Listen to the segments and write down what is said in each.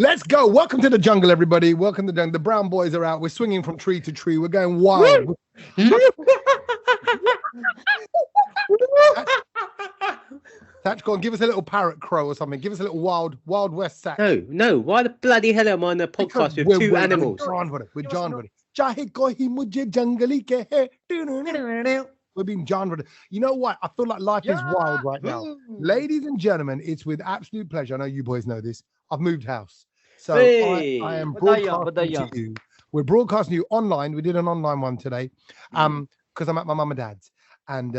Let's go. Welcome to the jungle, everybody. Welcome to the jungle. The brown boys are out. We're swinging from tree to tree. We're going wild. Sach, go on, give us a little parrot crow or something. Give us a little wild west Sach. No. Why the bloody hell am I on a podcast with two animals? We're John with it. We're being John with it. You know what? I feel like life is wild right now. Ladies and gentlemen, it's with absolute pleasure. I know you boys know this. I've moved house. So I am broadcasting to you. We're broadcasting you online. We did an online one today because I'm at my mum and dad's. And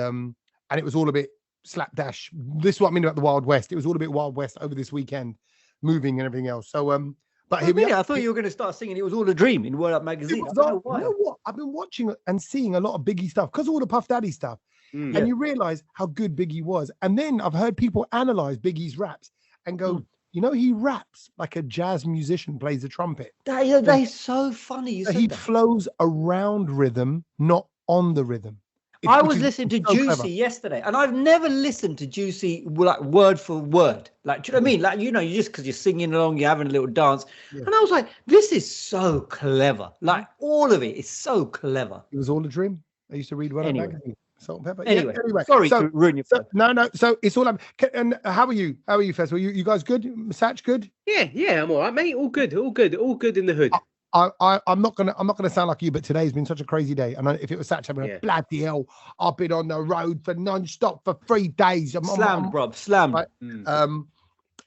it was all a bit slapdash. This is what I mean about the Wild West. It was all a bit Wild West over this weekend, moving and everything else. So, but here we are. I thought you were going to start singing "It Was All a Dream" in Word Up magazine. You know what? I've been watching and seeing a lot of Biggie stuff because all the Puff Daddy stuff, and you realize how good Biggie was. And then I've heard people analyze Biggie's raps and go, you know, he raps like a jazz musician plays the trumpet. They're so funny. He flows around rhythm, not on the rhythm. I was listening to Juicy yesterday, and I've never listened to Juicy like word for word. Like, do you know what I mean? Like, you know, you just because you're singing along, you're having a little dance, and I was like, this is so clever. Like, all of it is so clever. It was all a dream. I used to read one magazine. Salt and pepper. Anyway, sorry to ruin your fun. No. So it's all. And how are you? How are you, Festival? You guys good? Sach good? Yeah, I'm all right, mate. All good in the hood. I'm not gonna sound like you, but today's been such a crazy day. And if it was Sach, I'd be like, bloody hell, I've been on the road for non-stop for 3 days. Slam. Right?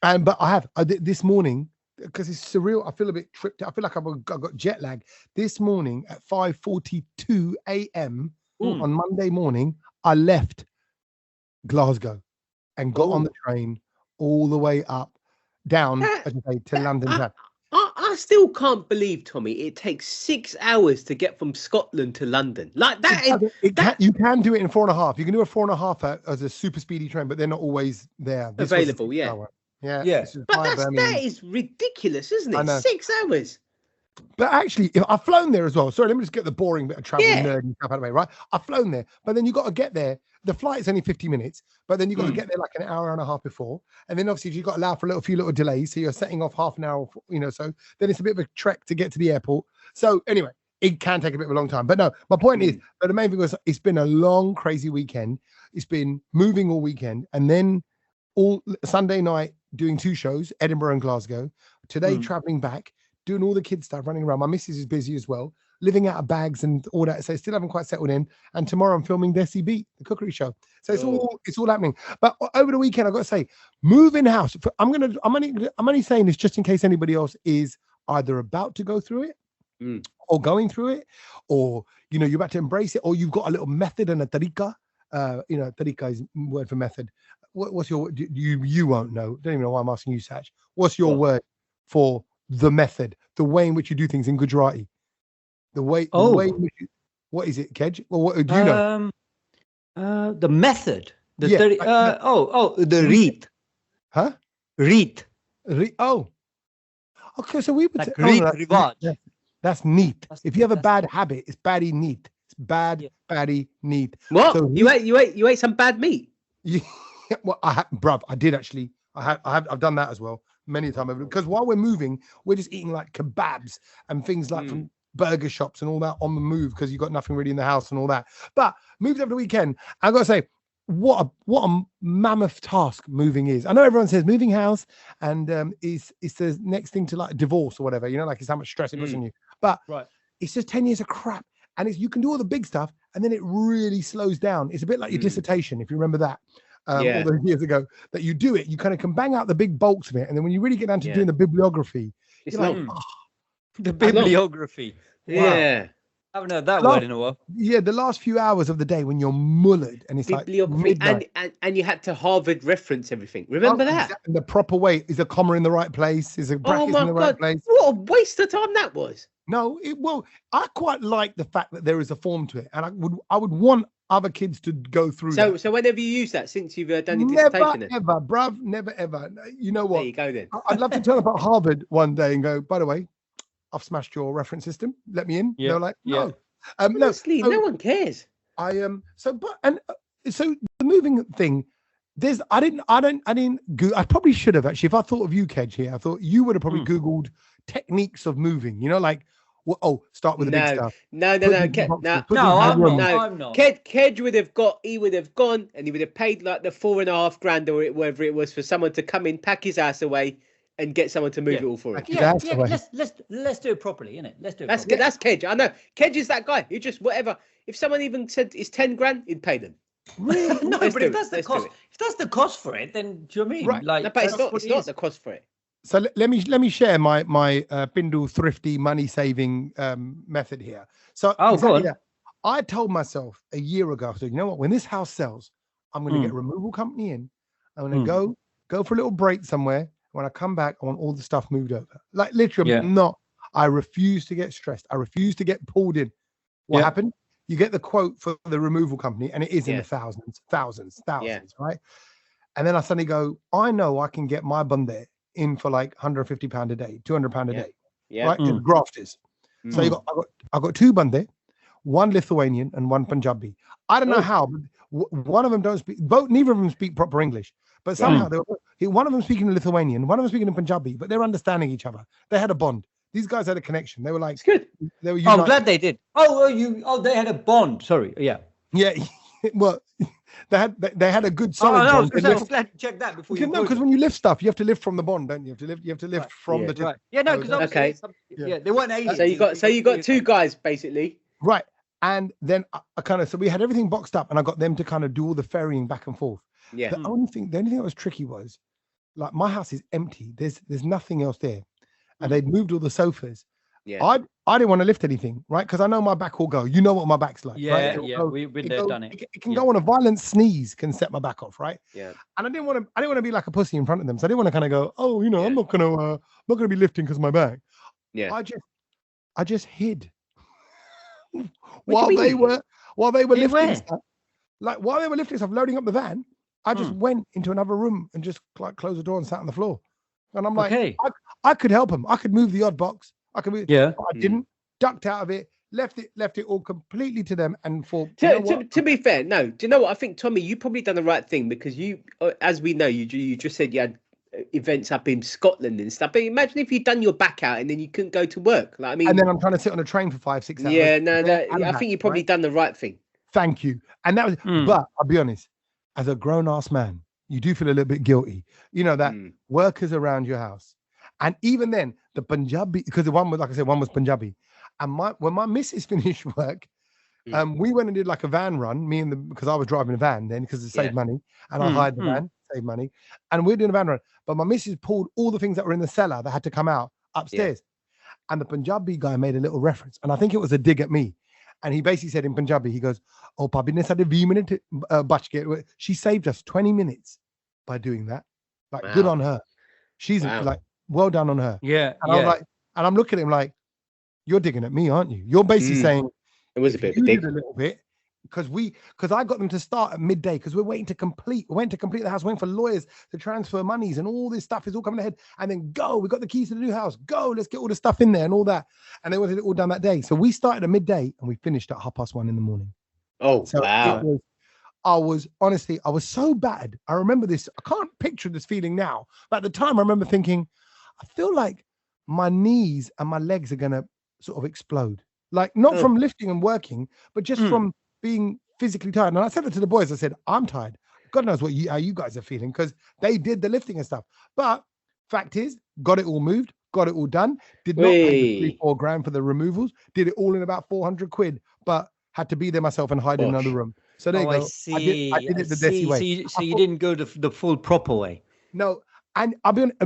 But I have this morning because it's surreal. I feel a bit tripped. I feel like I've got jet lag. This morning at 5:42 a.m. on Monday morning, I left Glasgow and got on the train all the way down, as you say, to London. I still can't believe, Tommy, it takes 6 hours to get from Scotland to London. Like that. You can do it in 4.5. You can do a 4.5 as a super speedy train, but they're not always there. Available, yeah. But that is ridiculous, isn't it? 6 hours. But actually, if I've flown there as well. Sorry, let me just get the boring bit of travel nerdy stuff out of the way, right? I've flown there, but then you got to get there. The flight is only 50 minutes, but then you got to get there like an hour and a half before. And then obviously you've got to allow for a few little delays. So you're setting off half an hour, so then it's a bit of a trek to get to the airport. So anyway, it can take a bit of a long time. But no, my point is, but the main thing was it's been a long, crazy weekend. It's been moving all weekend. And then all Sunday night doing 2 shows, Edinburgh and Glasgow. Today, traveling back, doing all the kids stuff, running around. My missus is busy as well, living out of bags and all that. So still haven't quite settled in. And tomorrow I'm filming Desi Beat, the cookery show. So it's all happening. But over the weekend, I've got to say, moving house. I'm only saying this just in case anybody else is either about to go through it or going through it, or you're about to embrace it, or you've got a little method and a tariqa. Tariqa is word for method. What's your you won't know. Don't even know why I'm asking you, Sach. What's your word for the method, the way in which you do things in Gujarati? The way in which what is it, Kej? Well, what do you know? The method. The read. Huh? Read. Oh. Okay, so we would like read. That's neat. If you have a bad habit, it's baddie neat. It's baddie neat. What? So you ate some bad meat? Yeah. Well, I did actually. I've done that as well many times because while we're moving, we're just eating like kebabs and things like from burger shops and all that on the move because you've got nothing really in the house and all that. But moved over the weekend. I've got to say, what a mammoth task moving is. I know everyone says moving house and it's the next thing to like divorce or whatever, like it's how much stress it puts on you. But it's just 10 years of crap. And you can do all the big stuff and then it really slows down. It's a bit like your dissertation, if you remember that. All those years ago that you do it, you kind of can bang out the big bulks of it. And then when you really get down to doing the bibliography, it's like, the bibliography. Yeah. I haven't heard that word in a while. Yeah, the last few hours of the day when you're mullered and it's like midnight. And you had to Harvard reference everything. Remember that? Exactly. The proper way. Is a comma in the right place? Is a bracket in the right place? What a waste of time that was. No, I quite like the fact that there is a form to it. And I would want other kids to go through that. So whenever you use that since you've done your dissertation? Never ever, bruv. Never ever. You know what? There you go then. I'd love to turn up at Harvard one day and go, by the way, I've smashed your reference system. Let me in. They're like, no. Honestly, no one cares. So the moving thing, I probably should have actually. If I thought of you, Kej, here, I thought you would have probably Googled techniques of moving, like, start with the big stuff. No, I'm not. Kej would have gone and he would have paid like the $4,500 or whatever it was for someone to come in, pack his ass away and get someone to move it all for him. Let's do it properly, innit? Let's do it. That's Kej. I know. Kej is that guy. He just whatever. If someone even said it's 10 grand, he'd pay them. Really? No, but if that's the cost, for it, then do you know what I mean? Right. Like, no, but it's not the cost for it. So let me share my Bindle thrifty money saving method here. So I told myself a year ago, so you know what? When this house sells, I'm going to get a removal company in. I'm going to go for a little break somewhere. When I come back, I want all the stuff moved over. Like literally, I refuse to get stressed. I refuse to get pulled in. What happened? You get the quote for the removal company, and it is in the thousands, right? And then I suddenly go, I know I can get my bun there in for like £150 a day, £200 a day, right? Just grafters. So I got 2 bun there, 1 Lithuanian and 1 Punjabi. I don't know how, but one of them don't speak. Neither of them speak proper English, but somehow one of them speaking in Lithuanian, one of them speaking in Punjabi, but they're understanding each other. They had a bond. These guys had a connection. They were like, it's good. They were I'm glad they did. They had a bond. Sorry. Yeah. Well, they had a good solid. I'm glad to check that before you. No, because when you lift stuff, you have to lift from the bond, don't you? You have to lift from the. Right. Yeah, no, because they weren't aliens. So you got 2 guys basically. Right, and then so we had everything boxed up, and I got them to kind of do all the ferrying back and forth. Yeah. The only thing that was tricky was, like, my house is empty. There's nothing else there. And they'd moved all the sofas. Yeah. I didn't want to lift anything, right? Because I know my back will go. You know what my back's like, right? We've been there, done it. It can go on a violent sneeze, can set my back off, right? Yeah. And I didn't want to be like a pussy in front of them. So I didn't want to kind of go, I'm not gonna be lifting because of my back. Yeah. I just hid while they were lifting stuff. Like while they were lifting stuff, loading up the van, I just went into another room and just like closed the door and sat on the floor. And I'm like, I could help them. I could move the odd box. I could move. Yeah. But I didn't. Ducked out of it. Left it all completely to them. And to be fair, no. Do you know what? I think, Tommy, you probably done the right thing because you, as we know, you just said you had events up in Scotland and stuff. But imagine if you'd done your back out and then you couldn't go to work. Like, I mean, and then I'm trying to sit on a train for 5-6 hours. Yeah, no, I think you probably done the right thing. Thank you. And that was. But I'll be honest, as a grown-ass man, you do feel a little bit guilty. You know that workers around your house. And even then, the Punjabi, because the one was, like I said, one was Punjabi. And when my missus finished work, we went and did like a van run, because I was driving a van then because it saved money. And I hired the van, saved money. And we were doing a van run. But my missus pulled all the things that were in the cellar that had to come out upstairs. Yeah. And the Punjabi guy made a little reference. And I think it was a dig at me. And he basically said in Punjabi, he goes, "Oh, Pabi ne sade 20 minute bach gaye." She saved us 20 minutes by doing that. Like, good on her. She's like, well done on her. Yeah. And I'm like, and I'm looking at him like, you're digging at me, aren't you? You're basically saying it was a bit of a dig. A little bit, because I got them to start at midday because we're waiting to complete. We went to complete the house, waiting for lawyers to transfer monies, and all this stuff is all coming ahead. And then we got the keys to the new house. Let's get all the stuff in there and all that. And they wanted it all done that day. So we started at midday and we finished at 1:30 in the morning. Oh, so wow. I was so bad. I remember this. I can't picture this feeling now. But at the time, I remember thinking, I feel like my knees and my legs are going to sort of explode. Like, not from lifting and working, but just from being physically tired. And I said it to the boys. I said, I'm tired. God knows how you guys are feeling, because they did the lifting and stuff. But fact is, got it all moved, got it all done. Did not pay $3-4 grand for the removals. Did it all in about 400 quid, but had to be there myself and hide in another room. So there you go. I did it the Desi way. So you didn't go the full proper way. No. And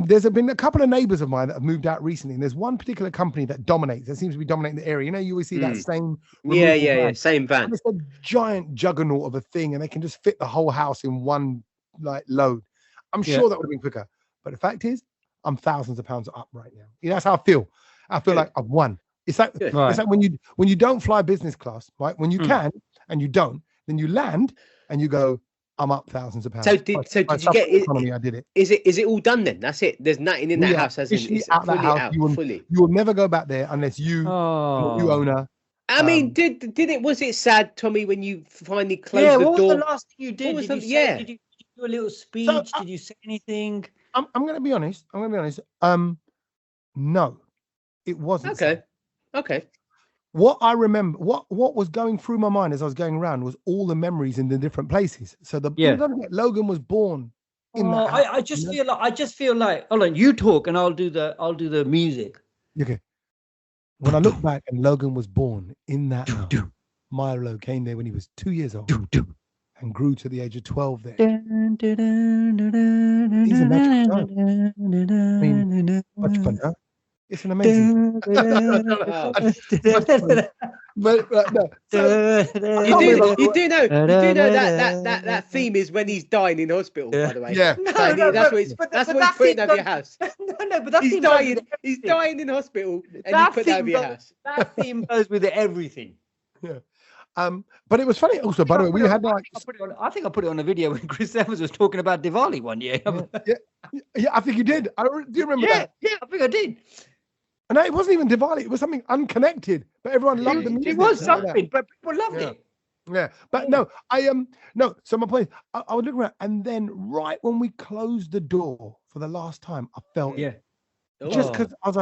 there's been a couple of neighbors of mine that have moved out recently. And there's one particular company that dominates. That seems to be dominating the area. You know, you always see that same. Yeah. Same van. And it's a giant juggernaut of a thing, and they can just fit the whole house in one like load. I'm sure that would have been quicker. But the fact is, I'm thousands of pounds up right now. You know, that's how I feel. I feel like I've won. It's like it's like when you don't fly business class, right? When you can and you don't, then you land and you go, I'm up thousands of pounds. So did you get it? Economy, I did it. Is it all done then? That's it. There's nothing in that house, as in it's out fully that house. out. You will never go back there unless you own her. I mean, did it? Was it sad, Tommy, when you finally closed the door? What was the last thing you did? do a little speech? So, did you say anything? I'm going to be honest. No, it wasn't. Okay. Okay. What I remember, what was going through my mind as I was going around was all the memories in the different places. So Logan was born in that house, I just feel like hold on, you talk and I'll do the music. Okay. When I look back and Logan was born in that house, Milo came there when he was 2 years old and grew to the age of 12 there. He's a magical child. I mean, much fun, huh? It's an amazing. You do know that theme is when he's dying in hospital. By the way, yeah. That's what he's putting over your house. No, but he's dying. He's dying in hospital, and you put that over your house. That theme goes with everything. Yeah. But it was funny also, by the way, we had like I think I put it on a video when Chris Evans was talking about Diwali one year. Yeah, I think you did. Do you remember that? Yeah, I think I did. And it wasn't even Diwali, it was something unconnected, but everyone loved the music. It was something, but people loved it. Yeah, but no, so my point is, I was looking around, and then right when we closed the door for the last time, I felt it. Just because I was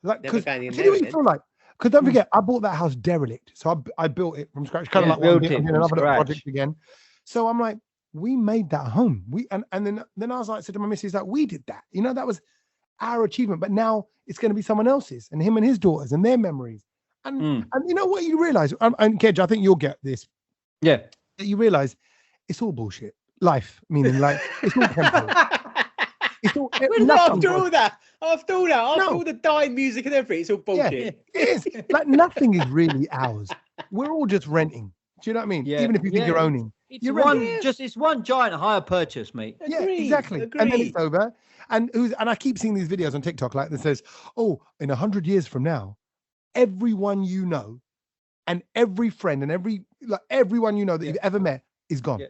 like, because tell you what you feel like. Because don't forget, I bought that house derelict, so I built it from scratch, kind of like I'm doing another little project again. So I'm like, we made that home. And then I was like, said to my missus, like, we did that. That was our achievement, but now it's going to be someone else's, and him and his daughters and their memories. And you know what you realize, and Kej, I think you'll get this. Yeah. That you realize it's all bullshit. Life, meaning like it's all temporary. It's all after all the dying music and everything, it's all bullshit. Yeah, it is. Like nothing is really ours. We're all just renting. Do you know what I mean? Yeah. Even if you think you're owning. It's one giant hire purchase, mate. Yeah, exactly. And then it's over. And I keep seeing these videos on TikTok like that says, oh, in 100 years from now, everyone you know and every friend and everyone you know that you've ever met is gone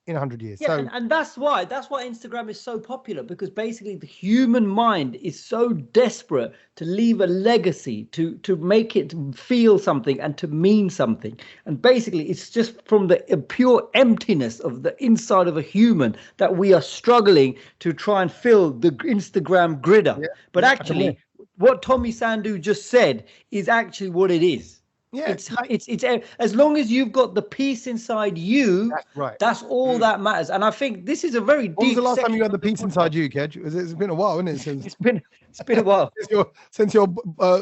in 100 years. Yeah, so, and that's why Instagram is so popular, because basically the human mind is so desperate to leave a legacy, to make it feel something and to mean something. And basically it's just from the pure emptiness of the inside of a human that we are struggling to try and fill the Instagram grider. Yeah. But actually what Tommy Sandu just said is actually what it is. Yeah, it's as long as you've got the peace inside you, that's right. That's all that matters. And I think this is a very deep. When was the last time you had the peace inside you, Kej? It's been a while, isn't it? It's been a while since your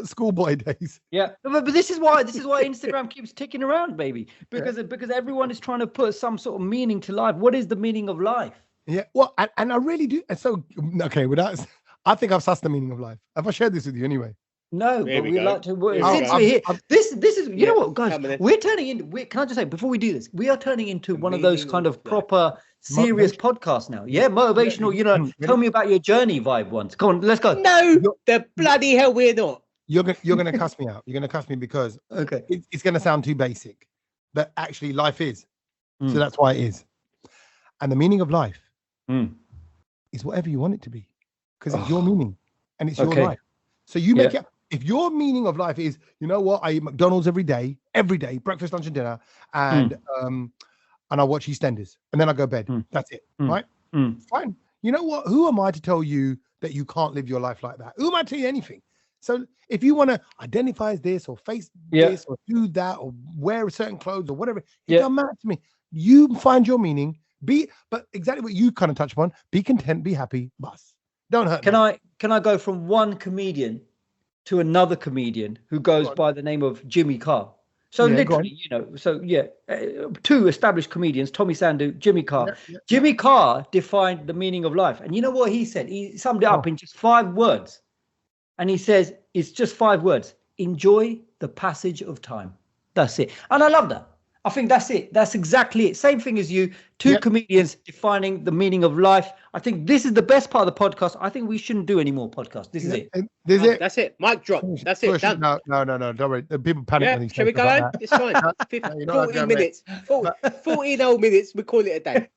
schoolboy days. Yeah, but this is why Instagram keeps ticking around, baby, because everyone is trying to put some sort of meaning to life. What is the meaning of life? Yeah, well, and I really do. So okay, without, I think I've sussed the meaning of life. Have I shared this with you anyway? No, but we like to. Since we're here, this is you know what, guys, we're turning into. Can I just say before we do this, we are turning into one of those kind of proper serious podcasts now. Yeah, motivational. Tell me about your journey vibe once. Come on, let's go. No, the bloody hell we're not. You're gonna cuss me out. You're gonna cuss me because it's gonna sound too basic, but actually life is. So that's why it is. And the meaning of life is whatever you want it to be, because it's your meaning and it's your life. So you make it. If your meaning of life is, you know what, I eat McDonald's every day, breakfast, lunch, and dinner, and I watch EastEnders, and then I go to bed. That's it, right? Fine. You know what? Who am I to tell you that you can't live your life like that? Who am I to tell you anything? So if you want to identify as this or face this or do that or wear certain clothes or whatever, it doesn't matter to me. You find your meaning. But exactly what you kind of touched upon. Be content. Be happy. Bus. Don't hurt. Can I go from one comedian to another comedian who goes by the name of Jimmy Carr? So literally, two established comedians, Tommy Sandu, Jimmy Carr. Yeah. Jimmy Carr defined the meaning of life. And you know what he said? He summed it up in just 5 words. And he says, it's just 5 words. Enjoy the passage of time. That's it. And I love that. I think that's it. That's exactly it. Same thing as you. Two comedians defining the meaning of life. I think this is the best part of the podcast. I think we shouldn't do any more podcasts. This is it. That's it. Mic drop. That's it. Done. No. Don't worry. People panic when he shall we go home? It's fine. 40 minutes. 14 whole minutes. We call it a day.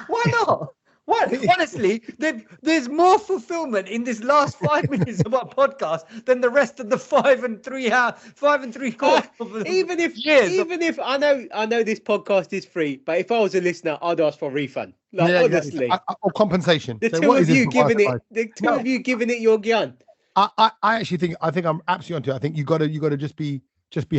Why not? What? Honestly, there's more fulfillment in this last 5 minutes of our podcast than the rest of the 5 and 3/4 of the Even if I know this podcast is free, but if I was a listener, I'd ask for a refund. Like honestly, or compensation. The two of you giving it your gun. I actually think I'm absolutely onto it. I think you gotta just be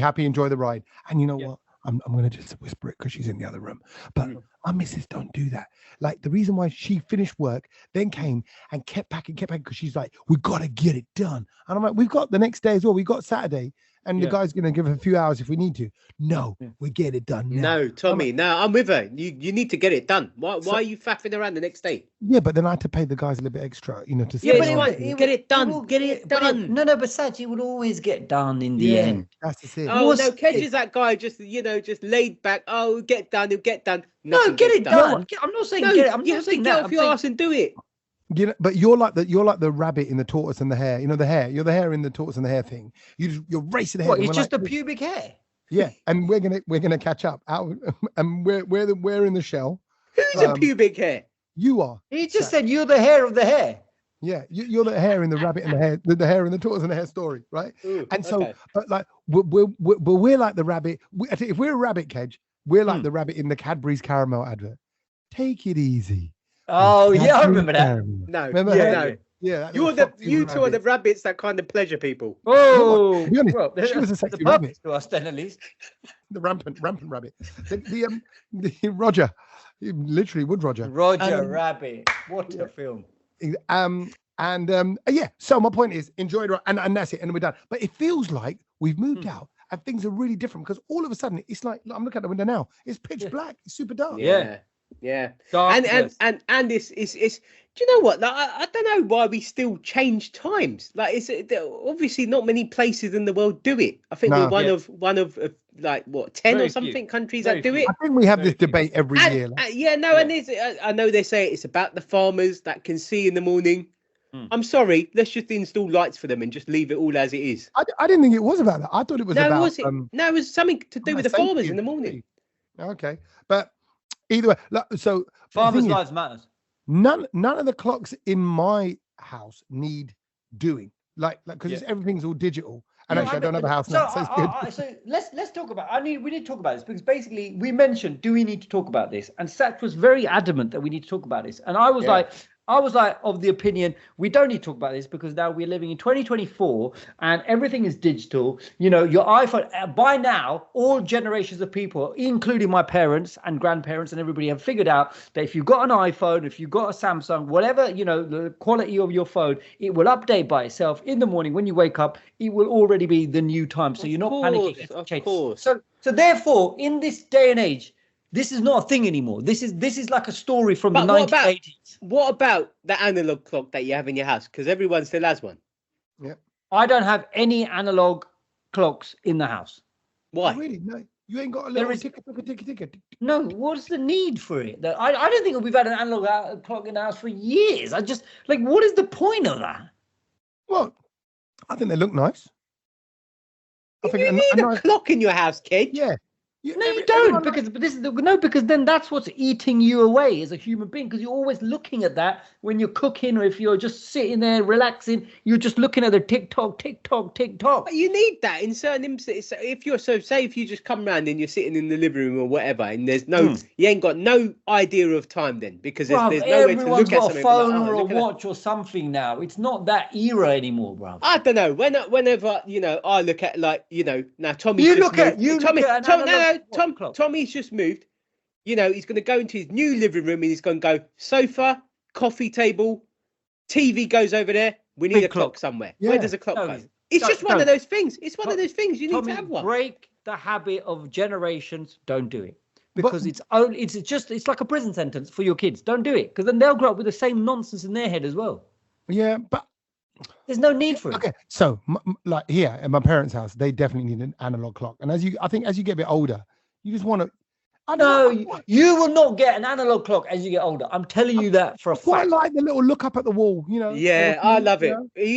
happy, enjoy the ride. And you know what? I'm gonna just whisper it because she's in the other room. But our missus don't do that. Like the reason why she finished work, then came and kept packing because she's like, we gotta get it done. And I'm like, we've got the next day as well. We got Saturday, and the guy's gonna give her a few hours if we need to. No, we get it done now. No, Tommy, I'm with her. You need to get it done. Why are you faffing around the next day? Yeah, but then I had to pay the guys a little bit extra, to get it done. Get it done. But Sach, it would always get done in the end. That's the thing. Oh no, Kej is that guy just laid back. Oh, get done. It'll get done. No, get it done. I'm not saying get it. I'm not saying get off your ass and do it. But you're like the rabbit in the tortoise and the hare. The hare. You're the hare in the tortoise and the hare thing. You're racing ahead. What? It's just the pubic hair. Yeah, and we're gonna catch up out, and we're in the shell. Who's a pubic hair? You are. He just said you're the hair of the hair. Yeah, you're the hare in the rabbit and the hare, the hare in the tortoise and the hare story, right? Ooh, and so, but like we're like the rabbit. If we're a rabbit, Kej, we're like the rabbit in the Cadbury's caramel advert. Take it easy. Oh yeah, I remember that. No, remember no. Yeah, you two are the rabbits that kind of pleasure people. Oh, to be honest, she was a sexy rabbit to us then, at least. The rampant rabbit. The Roger, literally Wood Roger. Rabbit. What a film. So my point is, enjoy it, and that's it, and we're done. But it feels like we've moved out, and things are really different because all of a sudden it's like, I'm looking at the window now. It's pitch black. It's super dark. Yeah. And it's do you know what? Like, I don't know why we still change times. Like, it's obviously not many places in the world do it. I think we're one of like what 10 Very or something few. countries Very that do few. it. I think we have this debate every year. And I know they say it's about the farmers that can see in the morning. I'm sorry, let's just install lights for them and just leave it all as it is. I didn't think it was about that. I thought it was about. Was it? No, it was something to do with the farmers in the morning. Okay, but either way, so farmers' lives matters. None of the clocks in my house need doing because everything's all digital. And actually, I don't have a house now, so it's good. So let's talk about. We need to talk about this because basically we mentioned, do we need to talk about this? And Sach was very adamant that we need to talk about this, and I was like of the opinion we don't need to talk about this because now we're living in 2024 and everything is digital. Your iPhone, by now, all generations of people, including my parents and grandparents and everybody, have figured out that if you've got an iPhone, if you've got a Samsung, whatever, the quality of your phone, it will update by itself in the morning when you wake up. It will already be the new time. So you're not panicking. Of course. So therefore, in this day and age, this is not a thing anymore. This is like a story from the 1980s. What about the analog clock that you have in your house? Because everyone still has one. Yeah. I don't have any analog clocks in the house. Why? Oh, really? No, you ain't got a little ticket. No, what's the need for it? I don't think we've had an analog clock in the house for years. I just what is the point of that? Well, I think they look nice. You need a clock in your house, Kej. Yeah. No, you don't, because then that's what's eating you away as a human being, because you're always looking at that when you're cooking, or if you're just sitting there relaxing, you're just looking at the tick-tock. But you need that in certain instances. If you just come around and you're sitting in the living room or whatever, and there's you ain't got no idea of time then, because there's nowhere to look at something. Everyone's got a phone or a watch or something now. It's not that era anymore, bro. I don't know. Whenever I look at now Tommy. Tommy's just moved. He's going to go into his new living room and he's going to go sofa, coffee table, TV goes over there. We need a clock somewhere. Yeah. Where does a clock go? It's just one of those things. It's one of those things. You need to have one. Break the habit of generations. Don't do it. Because it's like a prison sentence for your kids. Don't do it, because then they'll grow up with the same nonsense in their head as well. Yeah, but there's no need for it. Okay, so like here at my parents' house, they definitely need an analog clock. And as you get a bit older, you just want to. No, you will not get an analog clock as you get older. I'm telling you that for a fact. I like the little look up at the wall, you know. Yeah, I love it.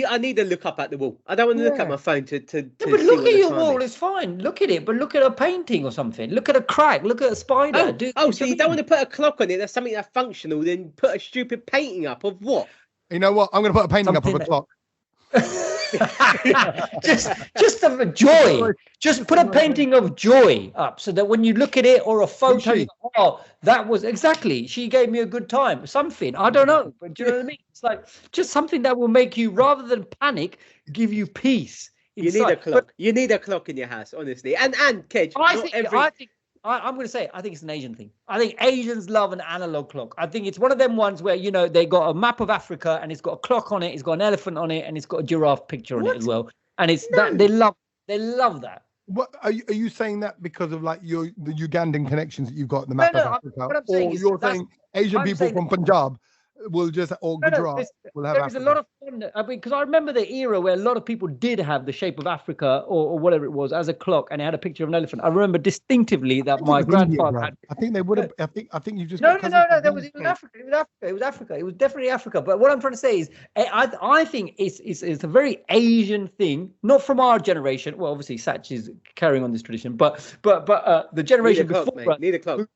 I need to look up at the wall. I don't want to look at my phone to but look at your wall. It's fine. Look at it, but look at a painting or something. Look at a crack. Look at a spider. So you don't want to put a clock on it? That's something that's functional. Then put a stupid painting up of what? You know what? I'm going to put a painting up of a clock. just of joy. Just put a painting of joy up so that when you look at it or a photo, that was exactly, she gave me a good time. Something, I don't know, but do you know what I mean? It's like just something that will make you, rather than panic, give you peace. You need a clock. You need a clock in your house, honestly. And Kej, I'm going to say, I think it's an Asian thing. I think Asians love an analog clock. I think it's one of them ones where, they got a map of Africa and it's got a clock on it, it's got an elephant on it, and it's got a giraffe picture on it as well. And it's that they love that. What are you saying that because of like the Ugandan connections that you've got in the map of Africa? What I'm saying you're saying Asian people from Punjab will just Gujarat will have. There's a lot of fun. I mean, because I remember the era where a lot of people did have the shape of Africa or whatever it was as a clock, and it had a picture of an elephant. I remember distinctively that my grandfather had. I think they would have. I think you just. No. It was Africa. It was Africa. It was definitely Africa. But what I'm trying to say is, I think it's a very Asian thing, not from our generation. Well, obviously, Sach is carrying on this tradition, but the generation before need a clock.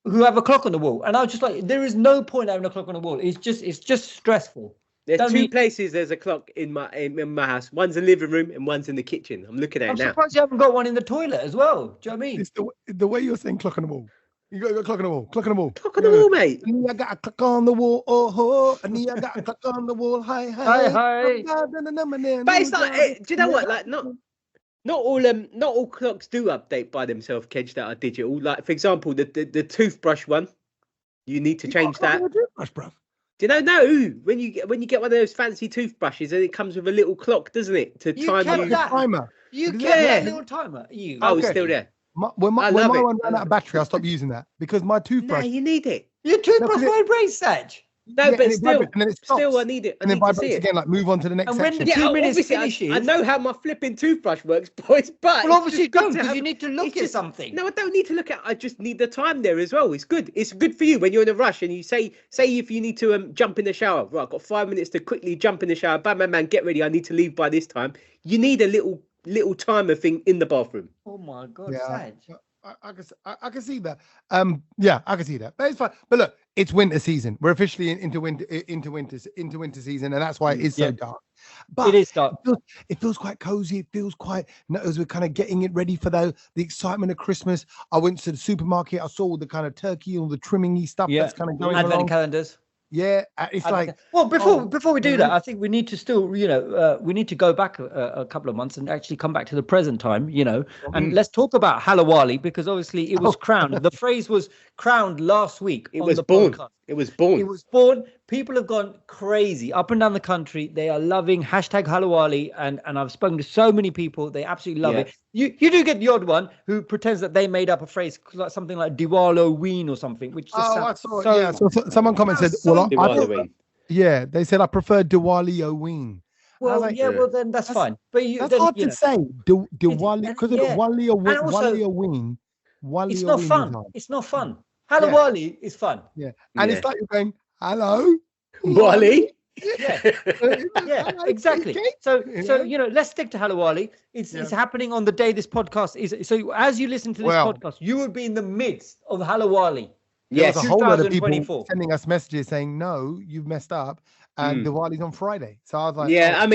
Who have a clock on the wall, and I was just like, there is no point having a clock on the wall. It's just stressful. There's two places there's a clock in my house. One's the living room and one's in the kitchen. I'm looking at it now. I'm surprised you haven't got one in the toilet as well. Do you know what I mean? It's the way you're saying clock on the wall. You got a clock on the wall. Clock on the wall. Clock on the wall, mate. I got a clock on the wall. Oh, and I got a clock on the wall. Hi. But it's like, do you know what? Like not all clocks do update by themselves, Kej, that are digital. Like, for example, the toothbrush one, you need to change that. Toothbrush, bruv. Do you know? No, when you get one of those fancy toothbrushes, and it comes with a little clock, doesn't it, to time you? Timer. You get that little timer. It's still there. When my one ran out of battery, I stopped using that because my toothbrush. No, you need it. Your toothbrush vibrates, Sach. No, but still, I need it. And then vibrates again, like move on to the next section. When the 2 minutes finishes, I know how my flipping toothbrush works, boys, but... Well, obviously you don't, because you need to look at something. No, I don't need to look at... I just need the time there as well. It's good. It's good for you when you're in a rush and you say if you need to jump in the shower. Right, I've got 5 minutes to quickly jump in the shower. Bam, get ready. I need to leave by this time. You need a little timer thing in the bathroom. Oh, my God, Sach. I can see that. I can see that. But it's fine. But look, it's winter season. We're officially into winter season, and that's why it is so dark. But it is dark. It feels quite cozy. It feels quite, as we're kind of getting it ready for the excitement of Christmas. I went to the supermarket. I saw all the kind of turkey, all the trimmingy stuff that's kind of going Advent along. calendars. Yeah, it's like... Well, before we do that, I think we need to still, we need to go back a couple of months and actually come back to the present time, and let's talk about Hallowali, because obviously it was crowned. The phrase was crowned last week. It was born. Podcast. It was born. It was born. People have gone crazy up and down the country. They are loving #Hallowali, and I've spoken to so many people. They absolutely love it. You do get the odd one who pretends that they made up a phrase, like something like Diwali or something, which just So someone commented, they said I prefer Diwali. Well, well then that's fine. But that's hard to say. Diwali, because of Wali or Ween. It's not fun. It's not fun. Hallowali is fun. Yeah. And it's like you're going, hello? Wali? Yeah, exactly. So let's stick to Hallowali. It's happening on the day this podcast is. So as you listen to this podcast, you will be in the midst of Hallowali. Yes, there's a whole lot of people sending us messages saying, no, you've messed up. And Diwali's on Friday. So I was like, but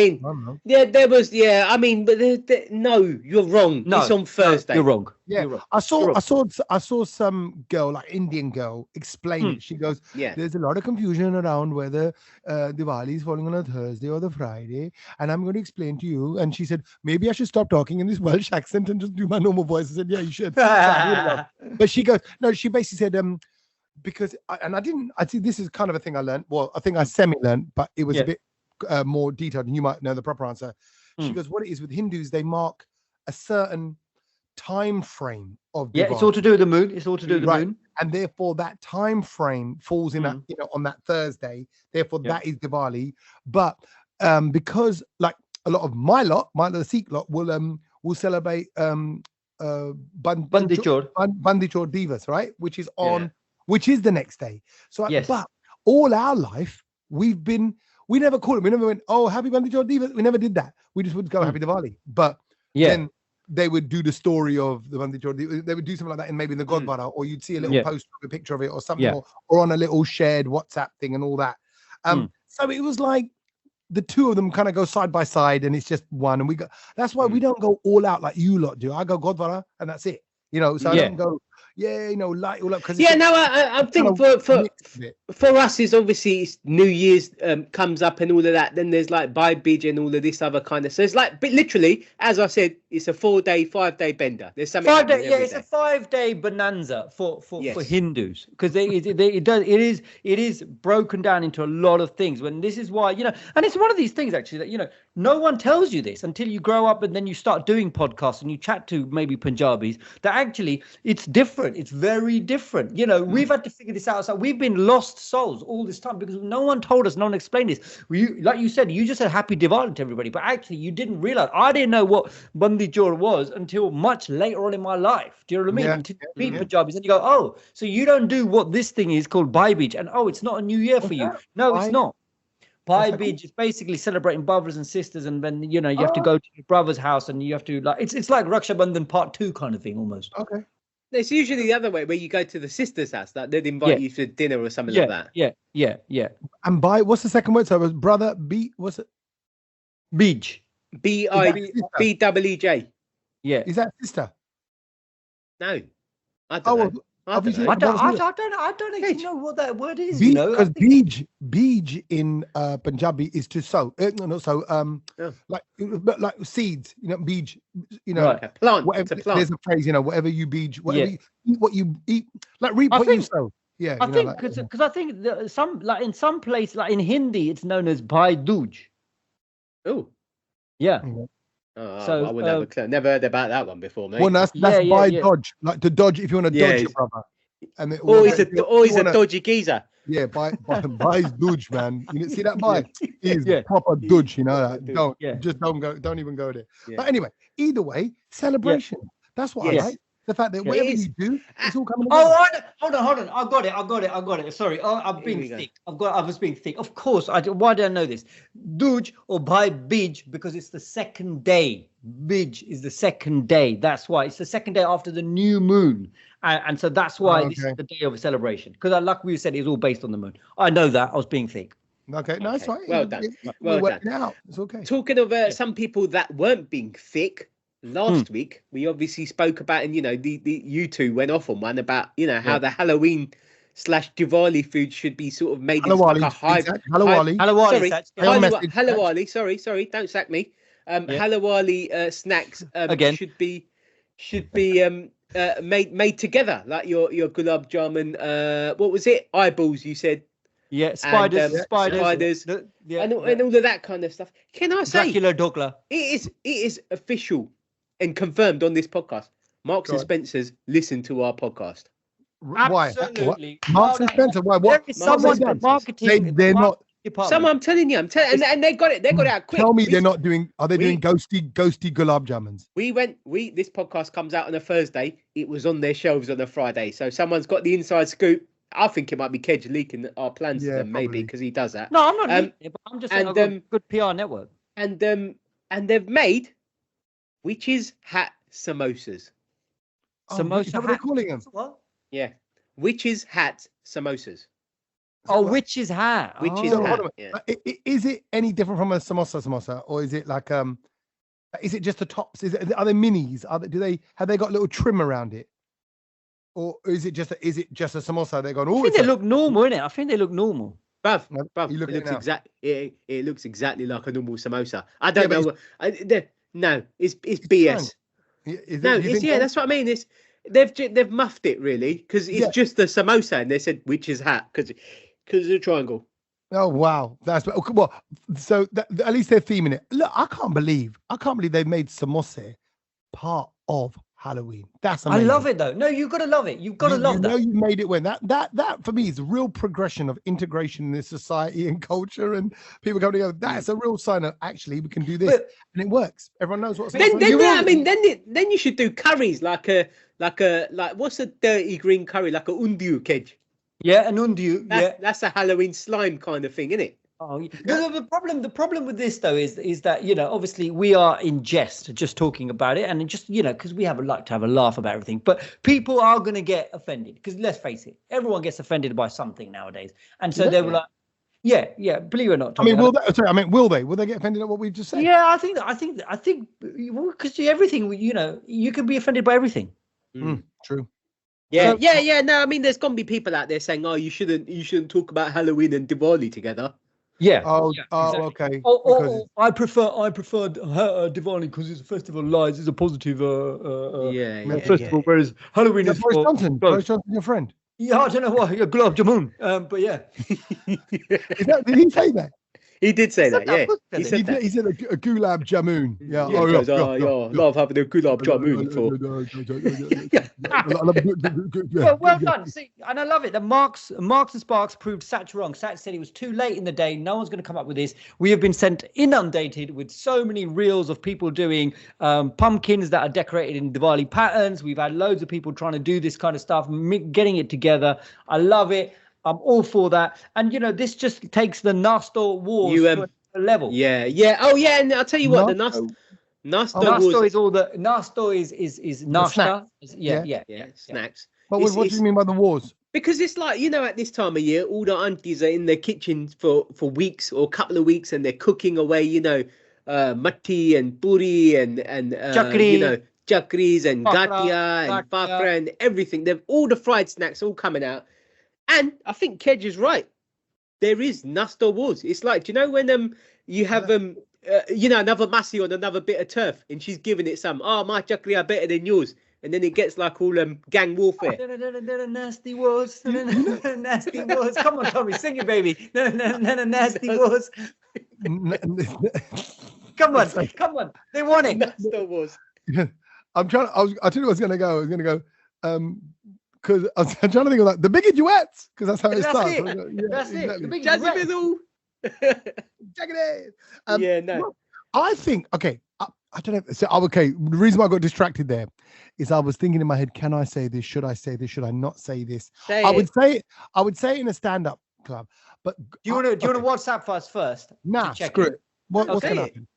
no, you're wrong. No, it's on Thursday. You're wrong. Yeah, you're wrong. I saw some girl, like Indian girl, explain it. She goes, there's a lot of confusion around whether Diwali is falling on a Thursday or the Friday, and I'm going to explain to you. And she said, maybe I should stop talking in this Welsh accent and just do my normal voice. I said, yeah, you should. But she goes, no, she basically said, because I think this is kind of a thing I learned. Well, I think I semi-learned, but it was a bit more detailed, and you might know the proper answer. She goes, what it is with Hindus, they mark a certain time frame of Diwali. It's all to do with the moon. It's all to do with the moon, and therefore that time frame falls in on that Thursday. Therefore, that is Diwali. But because like a lot of my lot, the Sikh lot will celebrate Bandi Chor Divas, right? Which is which is the next day. So, but all our life we never called it. We never went, oh, happy Bandi Chor Divas. We never did that. We just would go happy Diwali. But then they would do the story of the Bandi Chor. They would do something like that in maybe in the Godfather, or you'd see a little post of a picture of it or something, or on a little shared WhatsApp thing and all that. So it was like the two of them kind of go side by side, and it's just one. And that's why we don't go all out like you lot do. I go Godfather, and that's it. So I don't go, light all up. I think for us is obviously it's New Year's comes up and all of that. Then there's like Bhai Bij and all of this other kind of. So it's like, but literally, as I said, it's a 5-day bender. There's something. 5 day, it's a 5-day bonanza for Hindus, because it is broken down into a lot of things. When this is why, and it's one of these things actually that no one tells you this until you grow up and then you start doing podcasts and you chat to maybe Punjabis, that actually it's different. It's very different. We've had to figure this out. So we've been lost souls all this time because no one told us, no one explained this. Like you said, you just said happy Diwali to everybody, but actually you didn't realize. I didn't know what Bandi Chor was until much later on in my life. Do you know what I mean? Until you meet Punjabis and you go, oh, so you don't do what this thing is called Bhai Bij, and it's not a new year for you. No, it's not. Bhai Bij is basically celebrating brothers and sisters, and then you have to go to your brother's house, and you have to it's like Raksha Bandhan Part 2 kind of thing almost. Okay. It's usually the other way, where you go to the sister's house, that they'd invite you to dinner or something like that. Yeah. And what's the second word? So it was brother what's it? Bij. BWJ. Yeah. Is that sister? No. I don't know. I don't actually know what that word is. Because Bij in Punjabi is to sow. Like seeds. Bij. Right. Plant. Whatever, it's a plant. There's a phrase. Whatever you bij, whatever you eat, what you eat. Like reap what you sow. Yeah. I think because I think in some place, like in Hindi, it's known as Bhai Dooj. Oh. Yeah. So I wouldn't have never heard about that one before, mate. Well, that's by dodge, like to dodge if you want to dodge your brother. And he's a dodgy geezer. Yeah, by dodge, man. See that by? He's proper dodge. Don't even go there. Yeah. But anyway, either way, celebration. That's what I like. The fact that whatever you do, it's all coming together. Hold on. I got it. Sorry, I'm being thick. I was being thick. Of course. Why do I know this? Dooj or Bhai Bij, because it's the second day. Bij is the second day. That's why it's the second day after the new moon, and so that's why this is the day of a celebration. Because like we said, it's all based on the moon. I know that. I was being thick. Okay, nice, right? Well done. Well done. It's okay. Talking of some people that weren't being thick. Last week we obviously spoke about, and you two went off on one about how the Halloween / Diwali food should be sort of made into like a Hallowali. Sorry, don't sack me. Hallowali snacks should be made together, like your gulab jamun. What was it? Eyeballs, you said. Yeah, spiders, and all of that kind of stuff. Can I say, Dracula Dokla? It is official and confirmed on this podcast. Marks and Spencer's listen to our podcast. Absolutely. Marks and Spencer. Why? What? Someone marketing. They're not. I'm telling you. And they got it. They got it out quick. Tell me they're not doing. Are they doing ghosty gulab jamuns? This podcast comes out on a Thursday. It was on their shelves on a Friday. So someone's got the inside scoop. I think it might be Kej leaking our plans to them, maybe, because he does that. No, I'm not leaking it, but I'm just saying I've got a good PR network. And they've made witches' hat samosas. Samosas? Is that what they're calling them? What? Yeah. Witches' hat samosas. Witch's hat. Witch's hat. Yeah. Is it any different from a samosa, or is it like is it just the tops? Are they minis? Have they got little trim around it? Or is it just a samosa? They're going. I think they look normal, innit? I think they look normal. Bruv, it looks exactly like a normal samosa. I don't know. No, it's BS. That's what I mean. They've muffed it really, because it's just the samosa, and they said witch's hat because it's a triangle. Oh wow, that's well. So at least they're theming it. Look, I can't believe they've made samosa part of Halloween. That's amazing. I love it though. No, you've got to love it. You've got to love that. You know, you made it when that for me is a real progression of integration in this society and culture and people coming together. That's a real sign of actually we can do this and it works. Everyone knows what's then you should do curries like what's a dirty green curry, like a undiu, Kej? Yeah, an undiu. That's a Halloween slime kind of thing, isn't it? Oh, yeah. The problem with this though is that, you know, obviously we are in jest just talking about it, and just, you know, because we like to have a laugh about everything, but people are going to get offended because let's face it, everyone gets offended by something nowadays, and so they were like, yeah, believe it or not. Tommy, will they get offended at what we've just said? Yeah, I think because everything, you know, you can be offended by everything. True. Yeah, no, I mean, there's gonna be people out there saying, "Oh, you shouldn't talk about Halloween and Diwali together." Yeah. Exactly. Okay. I prefer Diwali because it's a festival of lights. It's a positive festival. Whereas Halloween is Boris Johnson. Boris Johnson, your friend. Yeah, I don't know why. Yeah, Gulab Jamun. But yeah. Did he say that? He did say that. Yeah. He said a Gulab Jamun. Yeah. Love having a Gulab Jamun for. Well done. See, and I love it. The Marks and Sparks proved Sach wrong. Sach said it was too late in the day. No one's going to come up with this. We have been inundated with so many reels of people doing pumpkins that are decorated in Diwali patterns. We've had loads of people trying to do this kind of stuff, getting it together. I love it. I'm all for that. And, you know, this just takes the naasto wars to another level. Yeah. Oh, yeah. And I'll tell you what, the naasto is all the naasto is nashta. Yeah. Snacks. But what do you mean by the wars? Because it's like, you know, at this time of year, all the aunties are in their kitchens for weeks or a couple of weeks, and they're cooking away, you know, matti and puri and chakri. You know, chakris and gatia and fakra and everything. They've all the fried snacks all coming out. And I think Kej is right. There is naasto wars. It's like, do you know when you have you know, another masi on another bit of turf, and she's giving it some. Oh, my chakri are better than yours, and then it gets like all gang warfare. Nasty wars, nasty wars. Come on, Tommy, sing it, baby. Nasty wars. Come on. They want it. Naasto wars. I tell you what's going to go. I was going to go. Because I'm trying to think of like the bigger duets, because that's how it starts. That's it. The big Jazzy Bizzle. Check it no. Well, I think, okay, I don't know. So, okay, the reason why I got distracted there is I was thinking in my head, can I say this? Should I say this? Should I not say this? I would say it in a stand-up club. But do you want to WhatsApp us first? Nah, screw it. What's going to happen?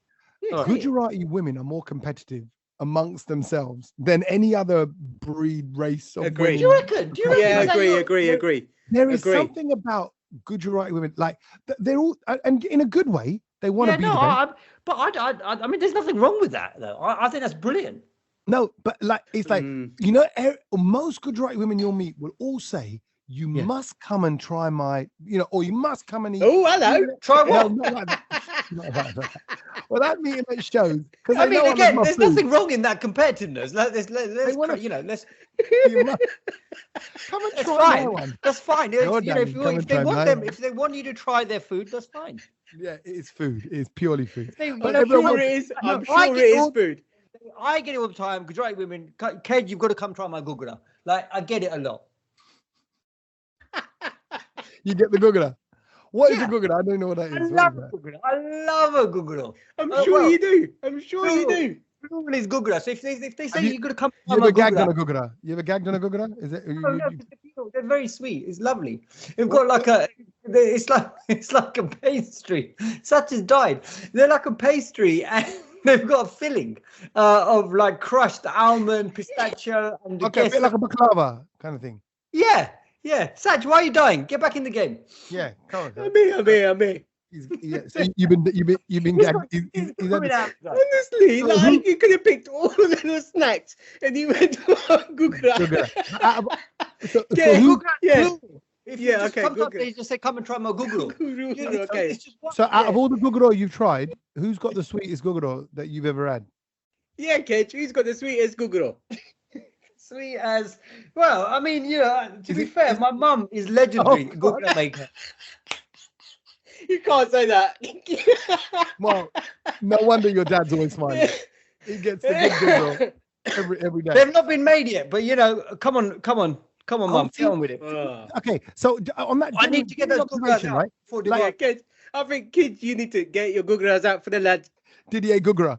Gujarati women are more competitive amongst themselves than any other breed, race of women. Do you reckon? Yeah, agree. There is something about Gujarati women, like they're all, and in a good way, they want to be. I mean, there's nothing wrong with that, though. I think that's brilliant. No, but like it's like you know, most Gujarati women you'll meet will all say, "You must come and try my," you know, or you must come and eat. Oh, hello. Try what? Not like that. Well, that meeting at shows. I mean, again, there's nothing wrong in that competitiveness. Let's come and try one. That's fine. If they want you to try their food, that's fine. Yeah, it is food. It is purely food. I'm sure it is food. I get it all the time. Gujarati women, Kej, you've got to come try my gugura. Like, I get it a lot. You get the gugura. What is a gugura? I don't know what that is. I love a gugura. I'm sure you do. Gugura is gugura. So if they say you've got to come, you ever gagged on a gugura? You ever gagged on a gugura? Is it? They're very sweet. It's lovely. They've got like it's like a pastry. Such as died. They're like a pastry, and they've got a filling of like crushed almond, pistachio, and a bit like a baklava kind of thing. Yeah, Sach, why are you dying? Get back in the game. Yeah, come on. I'm here. So you've been gagged. Honestly, like you could have picked all of the snacks and you went to gugura. If you just come up, they just say, "Come and try my gugura." Okay. So out of all the gugura you've tried, who's got the sweetest gugura that you've ever had? Yeah, Kej, who's got the sweetest gugura? Sweet as well. I mean, you know, to be fair, my mum is legendary gugura maker. You can't say that. Well, no wonder your dad's always smiling. He gets the good gugura. every day. They've not been made yet, but come on, Mum, get on with it. Okay, so on that, I need to get those observation, right? Like, kids, I think kids, you need to get your Gugras out for the lads. Didier Gugra.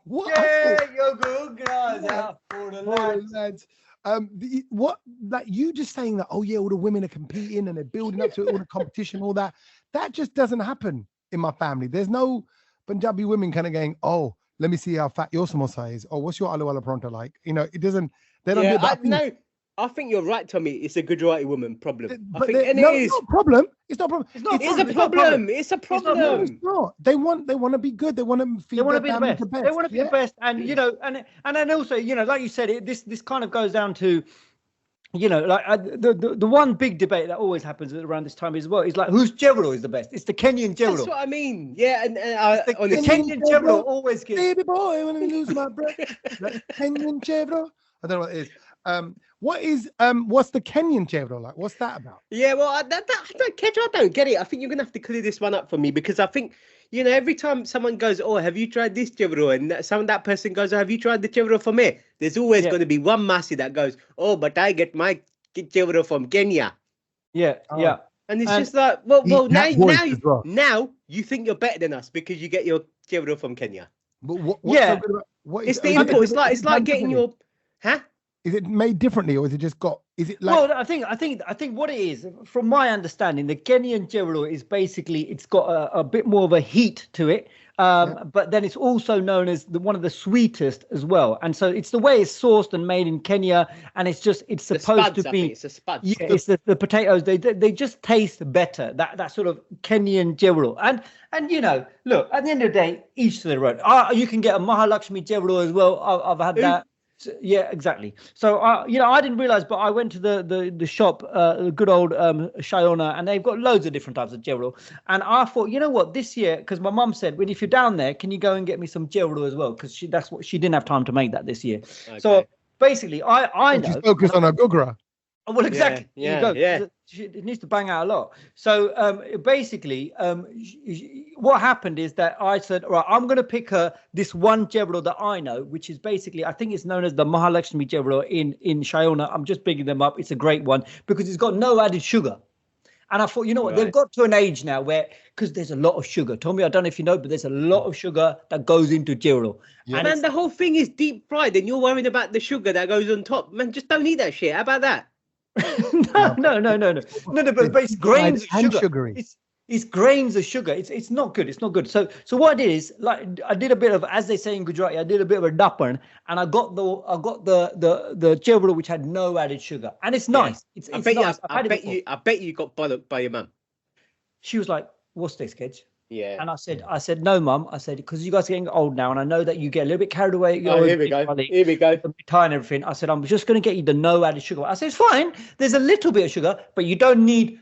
What? Get your Gugras out for the lads. What, like you just saying that, oh yeah, all the women are competing and they're building up to it, all the competition, all that just doesn't happen in my family. There's no Punjabi women kind of going, oh, let me see how fat your samosa is. Oh, what's your aloo paratha like? It doesn't, they don't do that. No, I think you're right, Tommy. It's a Gujarati woman problem. But it's not a problem. It's not a problem. It's a problem. It's a problem. No, it's not. They want to be good. They want to feed their family the best. They want to be the best. And and then also, like you said, this kind of goes down to, the one big debate that always happens around this time as well is like, whose chevro is the best? It's the Kenyan chevro. That's what I mean. Yeah, and the Kenyan chevro always gets. Baby boy, when I lose my breath. Kenyan chevro. I don't know what it is. What's the Kenyan chevro like? What's that about? Yeah, well, I don't get it. I think you're gonna have to clear this one up for me, because I think every time someone goes, oh, have you tried this chevro, and that person goes, oh, have you tried the chevro from here? There's always going to be one Masi that goes, oh, but I get my chevro from Kenya. Yeah. And it's just like, well, now you think you're better than us because you get your chevro from Kenya. But what's so good about, it's the import. It's like getting your, huh? Is it made differently, or is it just got? Is it like? Well, I think what it is, from my understanding, the Kenyan chevro is basically, it's got a bit more of a heat to it, but then it's also known as one of the sweetest as well. And so it's the way it's sourced and made in Kenya, and it's supposed to be. It's a spud. Yeah, it's the potatoes. They just taste better. That sort of Kenyan chevro. And look, at the end of the day, each to their own. You can get a Mahalakshmi chevro as well. I've had that. So, yeah, exactly. So, I didn't realize, but I went to the shop, the good old Shayona, and they've got loads of different types of chevro. And I thought, you know what, this year, because my mum said, well, if you're down there, can you go and get me some chevro as well? Because she didn't have time to make that this year. Okay. So basically, I know. Just focus on her gugra. Well, exactly. Yeah. It needs to bang out a lot. So basically, what happened is that I said, right, I'm going to pick her this one chevro that I know, which is basically, I think it's known as the Mahalakshmi chevro in Shayona. I'm just picking them up. It's a great one because it's got no added sugar. And I thought, you know what, they've got to an age now where, because there's a lot of sugar. Tommy, I don't know if you know, but there's a lot of sugar that goes into chevro. Yeah. And the whole thing is deep fried, and you're worried about the sugar that goes on top. Man, just don't eat that shit. How about that? No, but it's grains of sugar. It's grains of sugar. It's not good. It's not good. So what I did is, like, I did a bit of, as they say in Gujarati, I did a bit of a dappan, and I got the chevro which had no added sugar, and it's nice. It's nice. I bet you got bollocked by your mum. She was like, "What's this, Kej?" Yeah. And I said, no, Mum. I said, because you guys are getting old now, and I know that you get a little bit carried away. Here we go. Tie and everything. I said, I'm just going to get you the no added sugar. I said, it's fine. There's a little bit of sugar, but you don't need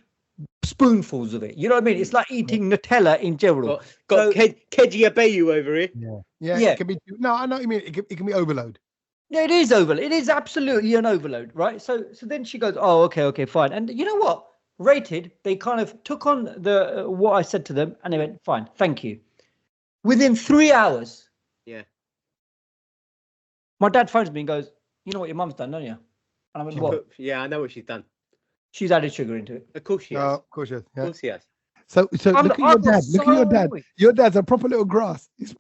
spoonfuls of it. You know what I mean? It's like eating Nutella in general. Got Keji Abayu over here. Yeah. It can be. No, I know what you mean. It can be overload. Yeah, it is overload. It is absolutely an overload, right? So then she goes, oh, okay, fine. And you know what? Rated, they kind of took on what I said to them, and they went, fine, thank you. Within 3 hours, my dad phones me and goes, you know what your mum's done, don't you? And I went, what? Yeah, I know what she's done. She's added sugar into it. Of course she has. Of course she has. Yeah. Of course she has. So look at your dad. Look at your dad. Your dad's a proper little grass. He is.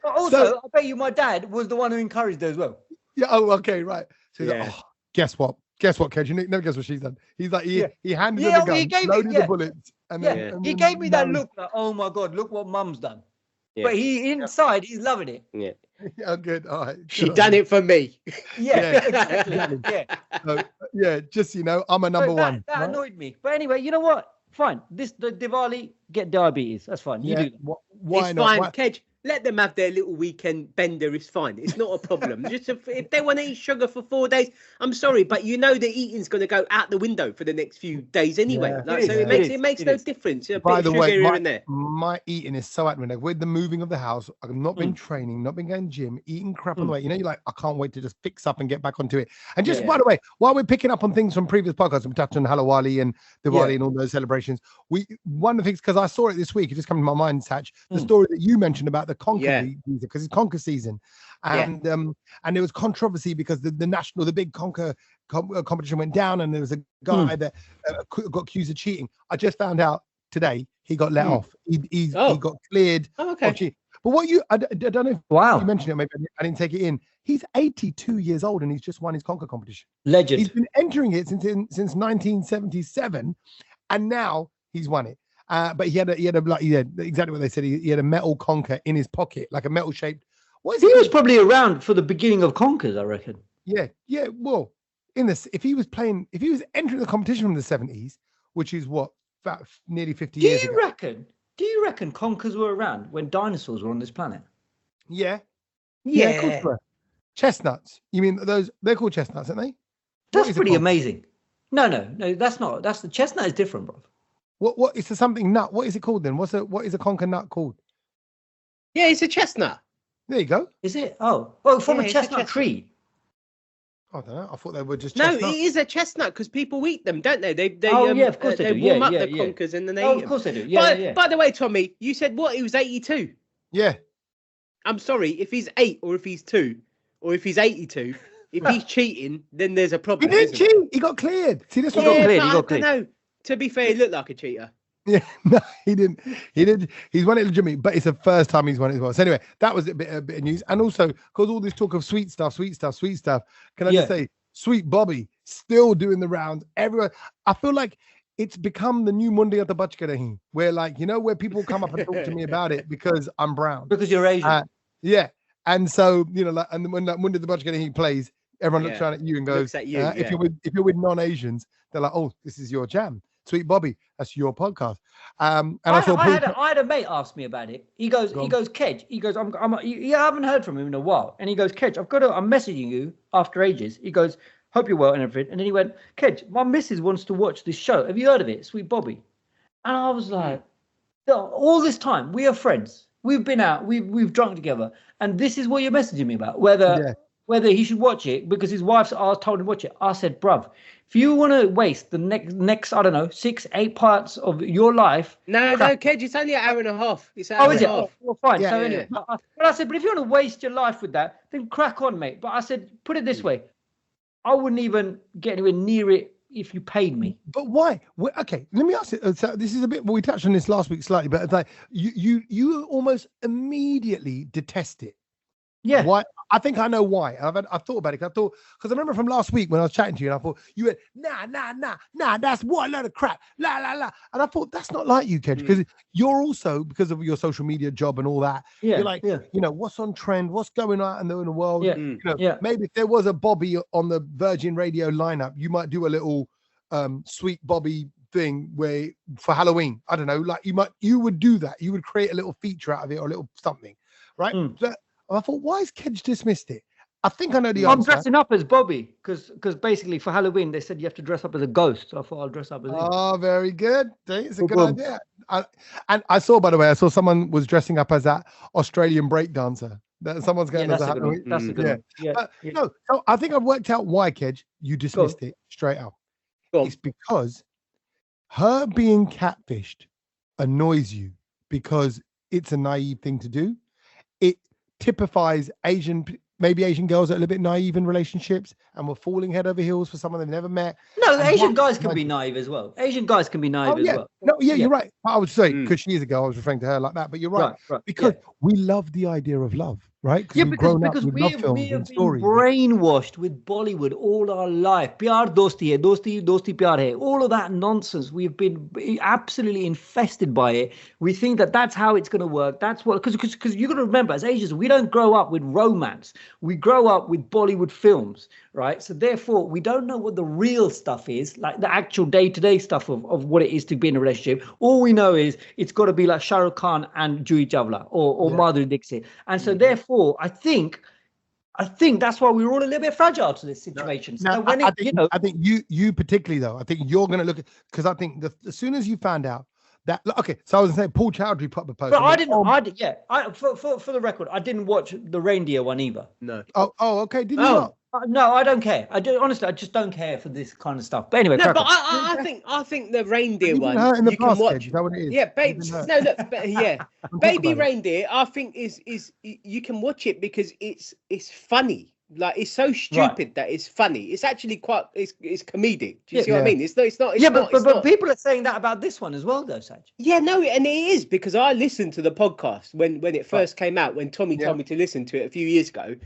But also, I bet you my dad was the one who encouraged her as well. Yeah. Oh, okay, right. So he's like, oh, guess what? Guess what, Kej? You never guess what she's done. He's like, he handed her the gun, loaded the bullets. And then he gave me that look like, oh my God, look what mum's done. Yeah. But inside, he's loving it. Yeah. Oh, good. All right. She done it for me. Yeah, exactly. So, just, I'm a number one. That annoyed me. But anyway, you know what? Fine. The Diwali, get diabetes. That's fine. You do that. Why it's not? Fine, Kej. Let them have their little weekend bender. It's fine. It's not a problem. Just if they want to eat sugar for 4 days, I'm sorry, but the eating's going to go out the window for the next few days anyway. So it makes no difference. By the way, my eating is so out the window. With the moving of the house, I've not been training, not been going gym, eating crap on the way. You're like, I can't wait to just fix up and get back onto it. And just by the way, while we're picking up on things from previous podcasts, we touched on Hallowali and Diwali and all those celebrations. One of the things, because I saw it this week, it just came to my mind, Sach, the story that you mentioned about the Conker visa because it's Conker season, and there was controversy because the big Conker competition went down, and there was a guy that got accused of cheating. I just found out today he got let off. He got cleared. Oh, okay. Of cheating. But I don't know if you mentioned it, maybe I didn't take it in. He's 82 years old and he's just won his Conker competition. Legend. He's been entering it since 1977, and now he's won it. But he had exactly what they said. He had a metal Conker in his pocket, like a metal shaped. He was probably around for the beginning of Conkers, I reckon. Yeah. Well, if he was entering the competition from the 70s, which is what about nearly 50 years ago. Do you reckon Conkers were around when dinosaurs were on this planet? Yeah. Of course they were. Chestnuts. You mean those? They're called chestnuts, aren't they? That's pretty amazing. No, that's not. That's the chestnut is different, bro. What is something nut? What is it called then? What is a Conker nut called? Yeah, it's a chestnut. There you go. Is it? Oh, from a chestnut tree. I don't know. I thought they were just chestnuts. No, it is a chestnut because people eat them, don't they? They of course they do. Warm up the Conkers and then they eat them. Of course they do. Yeah, By the way, Tommy, you said what? He was 82. Yeah. I'm sorry, if he's 8 or if he's 2 or if he's 82, if he's cheating, then there's a problem. He didn't cheat. He got cleared. See, this was He got cleared. No, to be fair, he looked like a cheater. Yeah, no, he didn't. He's won it legitimately, but it's the first time he's won it as well. So anyway, that was a bit of news. And also, because all this talk of sweet stuff, can I just say, Sweet Bobby still doing the rounds everywhere. I feel like it's become the new Monday at the Bachkarahi, where where people come up and talk to me about it because I'm brown. Because you're Asian. Yeah. And so, and when Monday at the Bachkarahi plays, everyone looks around at you and goes, at you, if you're with non-Asians, they're like, oh, this is your jam. Sweet Bobby, that's your podcast. And I had a mate ask me about it. He goes, Kej. He goes, I haven't heard from him in a while. And he goes, Kej, I'm messaging you after ages. He goes, hope you're well and everything. And then he went, Kej, my missus wants to watch this show. Have you heard of it? Sweet Bobby. And I was like, all this time we are friends. We've been out. We've drunk together. And this is what you're messaging me about. Whether he should watch it because his wife's told him to watch it. I said, bruv, if you want to waste the next, I don't know, 6-8 parts of your life. No, Kej, it's only an hour and a half. It's an hour and a half. Oh, is it? Well, fine. So anyway, but I said, but if you want to waste your life with that, then crack on, mate. But I said, put it this way. I wouldn't even get anywhere near it if you paid me. But why? Well, okay, let me ask you. So this is a bit. We touched on this last week slightly, but it's like you almost immediately detest it. Yeah. Why? I think I know why. I've thought about it. Because I remember from last week when I was chatting to you, and I thought you went, nah, that's what a load of crap, la la la. And I thought that's not like you, Kej, because you're also, because of your social media job and all that. Yeah. You're like, what's on trend, what's going on in the world. Yeah. Maybe if there was a Bobby on the Virgin Radio lineup, you might do a little Sweet Bobby thing where for Halloween. I don't know, like you would do that. You would create a little feature out of it or a little something, right? So, I thought, why has Kej dismissed it? I think I know the answer. I'm dressing up as Bobby because basically for Halloween they said you have to dress up as a ghost. So I thought I'll dress up as him. Oh, very good. It's a good idea. And I saw, by the way, someone was dressing up as that Australian break dancer. Someone's going as a Halloween. That's a good one. No, so I think I've worked out why, Kej, you dismissed it straight up. It's because her being catfished annoys you because it's a naive thing to do. It typifies Asian girls that are a little bit naive in relationships and were falling head over heels for someone they've never met. No, Asian guys can be naive as well. Asian guys can be naive as well. No, you're right. I would say, because she is a girl, I was referring to her like that, but you're right. Because we love the idea of love, right? Because we have been brainwashed with Bollywood all our life. Pyar dosti hai, dosti pyar hai. All of that nonsense. We've been absolutely infested by it. We think that that's how it's going to work. That's what, because you've got to remember, as Asians, we don't grow up with romance. We grow up with Bollywood films, right? So therefore, we don't know what the real stuff is, like the actual day-to-day stuff of what it is to be in a relationship. All we know is it's got to be like Shah Rukh Khan and Juhi Chawla or Madhuri Dixit. And so therefore, I think that's why we're all a little bit fragile to this situation. I think you particularly though, I think you're going to look at, because I think as soon as you found out that, okay, so I was going to say Paul Chowdhury put up a post. But for the record, I didn't watch the reindeer one either. No. Oh, okay. Did you not? No, I don't care. Honestly, I just don't care for this kind of stuff. But anyway, no, but I think the reindeer one you can watch. Is that what it is? Yeah, babe. No, look, baby reindeer. I think is you can watch it because it's funny. Like it's so stupid that it's funny. It's actually quite it's comedic. Do you see what I mean? It's not. But people are saying that about this one as well, though, Sach. Yeah, no, and it is because I listened to the podcast when it first came out. When Tommy told me to listen to it a few years ago.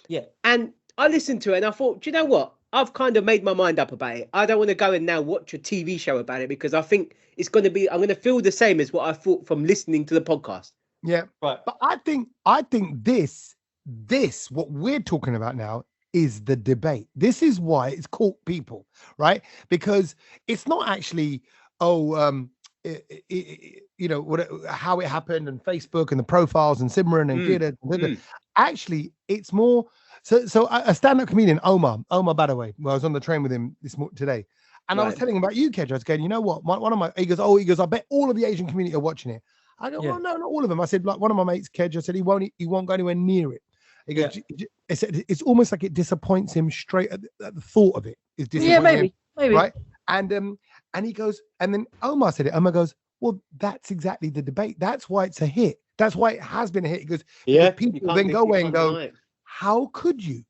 Yeah, and I listened to it and I thought, do you know what? I've kind of made my mind up about it. I don't want to go and now watch a TV show about it because I think it's going to be. I'm going to feel the same as what I thought from listening to the podcast. Yeah, right. But I think this what we're talking about now is the debate. This is why it's caught people, right? Because it's not actually you know what how it happened and Facebook and the profiles and Simran and actually it's more so a stand-up comedian Omar by the way, well, I was on the train with him today and I was telling him about you, Kej. I was going, you know what, one of my he goes I bet all of the Asian community are watching it. I go, well, no, not all of them. I said, like one of my mates, Kej, I said he won't go anywhere near it. He goes, it's almost like it disappoints him straight at the thought of it. Is disappointing maybe, right? And he goes, and then Omar said it. Omar goes, well, that's exactly the debate. That's why it's a hit. That's why it has been a hit. He goes, people then go away and go, how could you?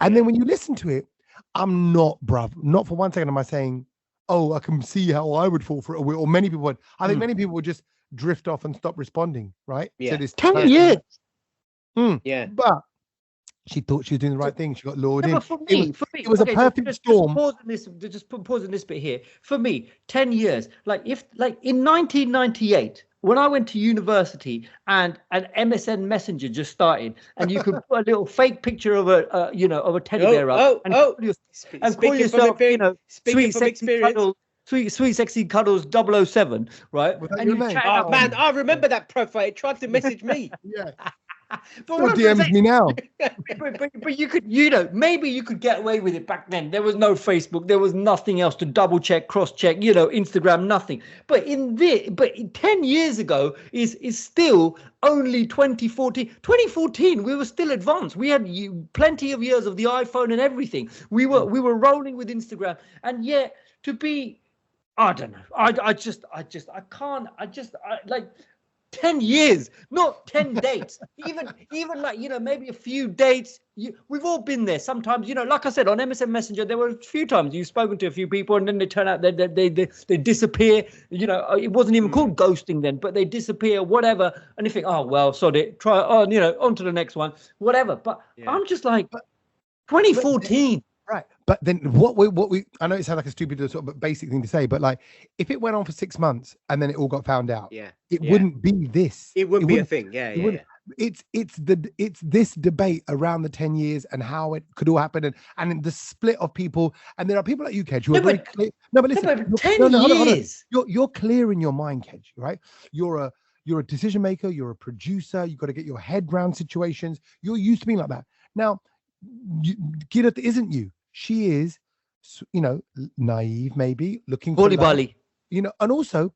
And then when you listen to it, I'm not for 1 second am I saying, oh, I can see how I would fall for it, or many people would. I think many people would just drift off and stop responding, right? Yeah. So this 10 years. Yeah. But she thought she was doing the right thing. She got lured in. For me, it was a perfect storm. Just pausing this bit here. For me, 10 years. Like in 1998, when I went to university and an MSN Messenger just started, and you could put a little fake picture of a teddy bear up and call yourself, sweet sexy cuddles 007, right? And you man, I remember that profile. It tried to message me. Yeah. But what DMs me now. but you could, maybe you could get away with it back then. There was no Facebook. There was nothing else to double check, cross check. Instagram, nothing. But 10 years ago is still only 2014. 2014, we were still advanced. We had plenty of years of the iPhone and everything. We were rolling with Instagram, and yet to be, I don't know. I can't. 10 years, not 10 dates, even like, maybe a few dates. We've all been there sometimes, like I said, on MSN Messenger, there were a few times you've spoken to a few people and then they turn out they disappear. It wasn't even called ghosting then, but they disappear, whatever. And you think, oh, well, sod it, try, on to the next one, whatever. But I'm just like, 2014. Right. But then what we I know it sounds like a stupid sort of basic thing to say, but like if it went on for 6 months and then it all got found out, it wouldn't be this. It wouldn't be a thing. Yeah. It's this debate around the 10 years and how it could all happen and the split of people. And there are people like you, Kej, who are very clear. No, but listen, 10 years. You're clear in your mind, Kej, right? You're a decision maker, you're a producer, you've got to get your head around situations. You're used to being like that. Now, Kirat isn't you. She is, naive, maybe looking for Hallowali, and also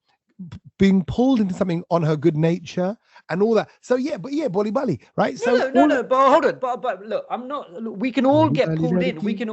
being pulled into something on her good nature and all that. So Hallowali, right? No, but hold on, but look, I'm not. Look, we can all get pulled in. We can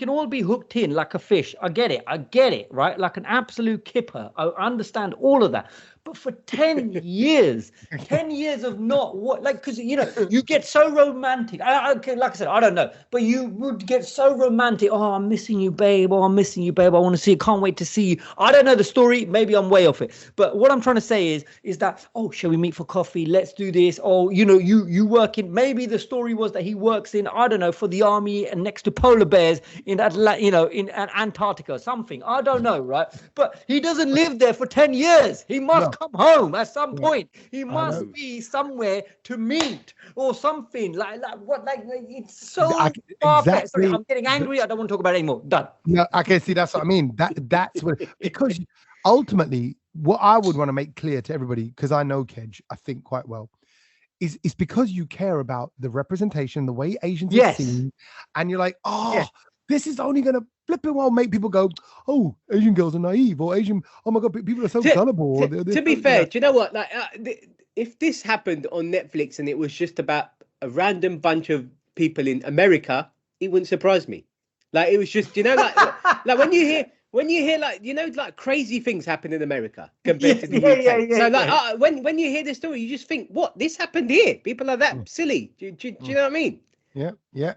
all be hooked in like a fish. I get it, right? Like an absolute kipper. I understand all of that. But for 10 years, 10 years of not what, like, because you get so romantic. Like I said, I don't know, but you would get so romantic. Oh, I'm missing you, babe. Oh, I'm missing you, babe. I want to see you. Can't wait to see you. I don't know the story. Maybe I'm way off it. But what I'm trying to say is that, oh, shall we meet for coffee? Let's do this. Oh, you work in. Maybe the story was that he works in, I don't know, for the army and next to polar bears in in Antarctica or something. I don't know, right? But he doesn't live there for 10 years. He must come home at some point. He must be somewhere to meet or something like it's so far-fetched. Exactly. Sorry, I'm getting angry. I don't want to talk about it anymore. Done. No, I can see. That's what I mean. That's what, because ultimately what I would want to make clear to everybody, because I know Kej, I think quite well, is because you care about the representation, the way Asians are seen, and you're like, this is only going to flipping well make people go, oh, Asian girls are naive, or Asian, oh my God, people are so gullible. To be fair, do you know what? Like, if this happened on Netflix and it was just about a random bunch of people in America it wouldn't surprise me. Like it was just, like when you hear like like crazy things happen in America compared to the UK. So like when you hear this story, you just think, what, this happened here? People are that silly. Do you know what I mean? Yeah. And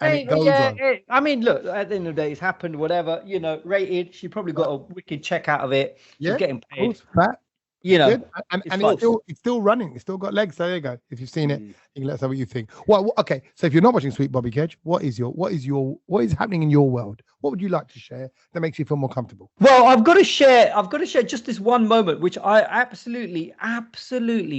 it goes on. I mean, look, at the end of the day, it's happened, whatever, rated. She probably got a wicked check out of it. She's getting paid. Fat. And it's still running. It's still got legs. So there you go. If you've seen it, you can let us know what you think. Well, okay. So if you're not watching Sweet Bobby Kej, what is happening in your world? What would you like to share that makes you feel more comfortable? Well, I've got to share just this one moment, which I absolutely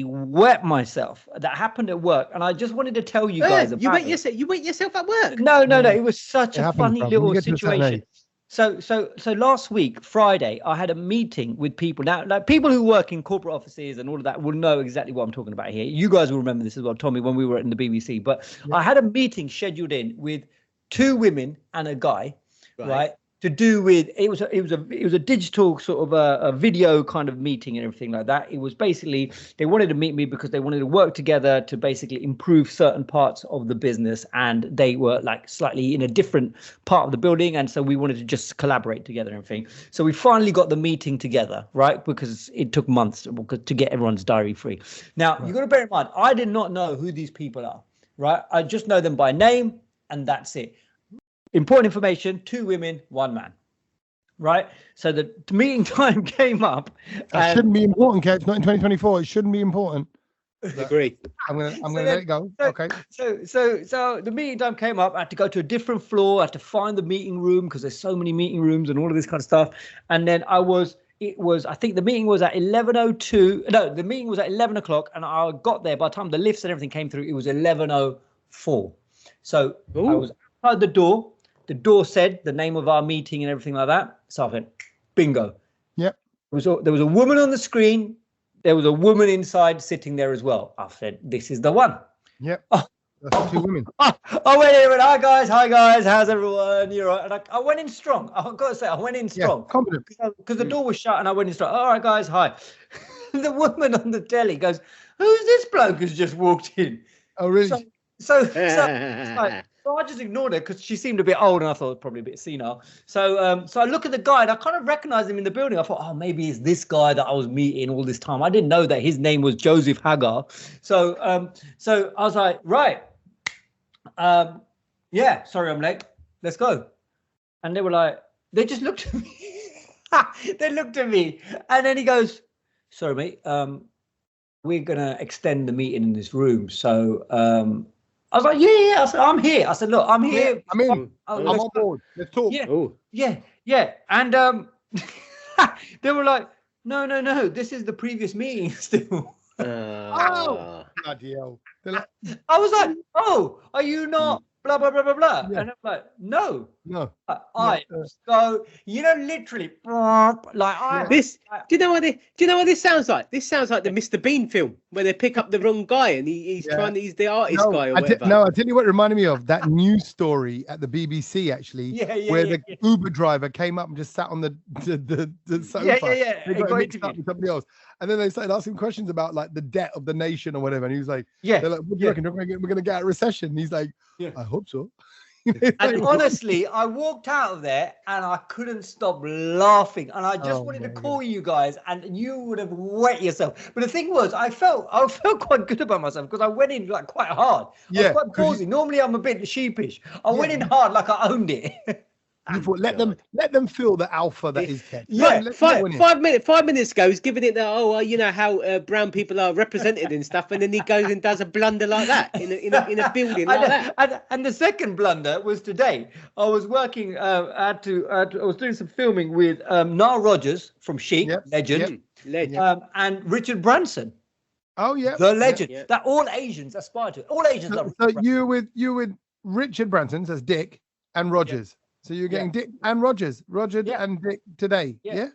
wet myself. That happened at work, and I just wanted to tell you guys about it. You wet yourself at work? No. It was such a funny little situation. So last week, Friday, I had a meeting with people. Now, like people who work in corporate offices and all of that will know exactly what I'm talking about here. You guys will remember this as well, Tommy, when we were in the BBC. But I had a meeting scheduled in with 2 women and a guy, right? To do with it was a digital sort of a video kind of meeting and everything like that. It was basically they wanted to meet me because they wanted to work together to basically improve certain parts of the business, and they were like slightly in a different part of the building, and so we wanted to just collaborate together and everything. So we finally got the meeting together, right? Because it took months to get everyone's diary free. Now you got to bear in mind, I did not know who these people are, right? I just know them by name, and that's it. Important information, 2 women, 1 man. Right? So the meeting time came up. That shouldn't be important, Kej. Not in 2024. It shouldn't be important. Agree. I'm gonna let it go. Okay. So the meeting time came up. I had to go to a different floor. I had to find the meeting room because there's so many meeting rooms and all of this kind of stuff. And then I think the meeting was at 11:02. No, the meeting was at 11 o'clock, and I got there by the time the lifts and everything came through. It was 11:04. So I was outside the door. The door said the name of our meeting and everything like that. So I went, bingo. Yep. There was a woman on the screen. There was a woman inside sitting there as well. I said, this is the one. Yep. That's 2 women. I went in and went, hi guys, how's everyone? You're right. And I went in strong. I've got to say, I went in strong. Yeah, confident. Because the door was shut and I went in strong. All right, guys, hi. The woman on the telly goes, who's this bloke who's just walked in? Oh, really? So I just ignored her because she seemed a bit old and I thought probably a bit senile. So I look at the guy and I kind of recognized him in the building. I thought, oh, maybe it's this guy that I was meeting all this time. I didn't know that his name was Joseph Hagar. So I was like, right. Yeah, sorry I'm late. Let's go. And they were like, they just looked at me. They looked at me and then he goes, sorry, mate. We're going to extend the meeting in this room. So I was like, yeah. I said, I'm here. I said, look, I'm here. I'm in. I'm on board. Let's talk. Yeah. And they were like, no. This is the previous meeting still. Oh, bloody hell. I was like, oh, are you not blah, blah, blah, blah, blah? Yeah. And I'm like, no. So, literally, like, do you know what this sounds like? This sounds like the Mr. Bean film where they pick up the wrong guy and he's the artist guy or whatever. I'll tell you what it reminded me of. That news story at the BBC, actually, where the Uber driver came up and just sat on the sofa. They got mixed up with somebody else. And then they started asking questions about like the debt of the nation or whatever. And he was like, they're like, what do you reckon? We're going to get out of recession. And he's like, I hope so. And honestly, I walked out of there and I couldn't stop laughing. And I just wanted to call you guys and you would have wet yourself. But the thing was, I felt quite good about myself because I went in like quite hard. I was quite ballsy. Normally I'm a bit sheepish. I went in hard like I owned it. You thought, let them feel the alpha that is Kej. Yeah, 5 minutes ago, he's giving it the how brown people are represented and stuff, and then he goes and does a blunder like that in a building like that. And the second blunder was today. I was working. I was doing some filming with Nile Rodgers from Chic, legend, and Richard Branson. Oh yeah, the legend that all Asians aspire to. All Asians love. So you with Richard Branson, says Dick and Rogers. So you're getting Dick and Rogers, and Dick today. Yeah,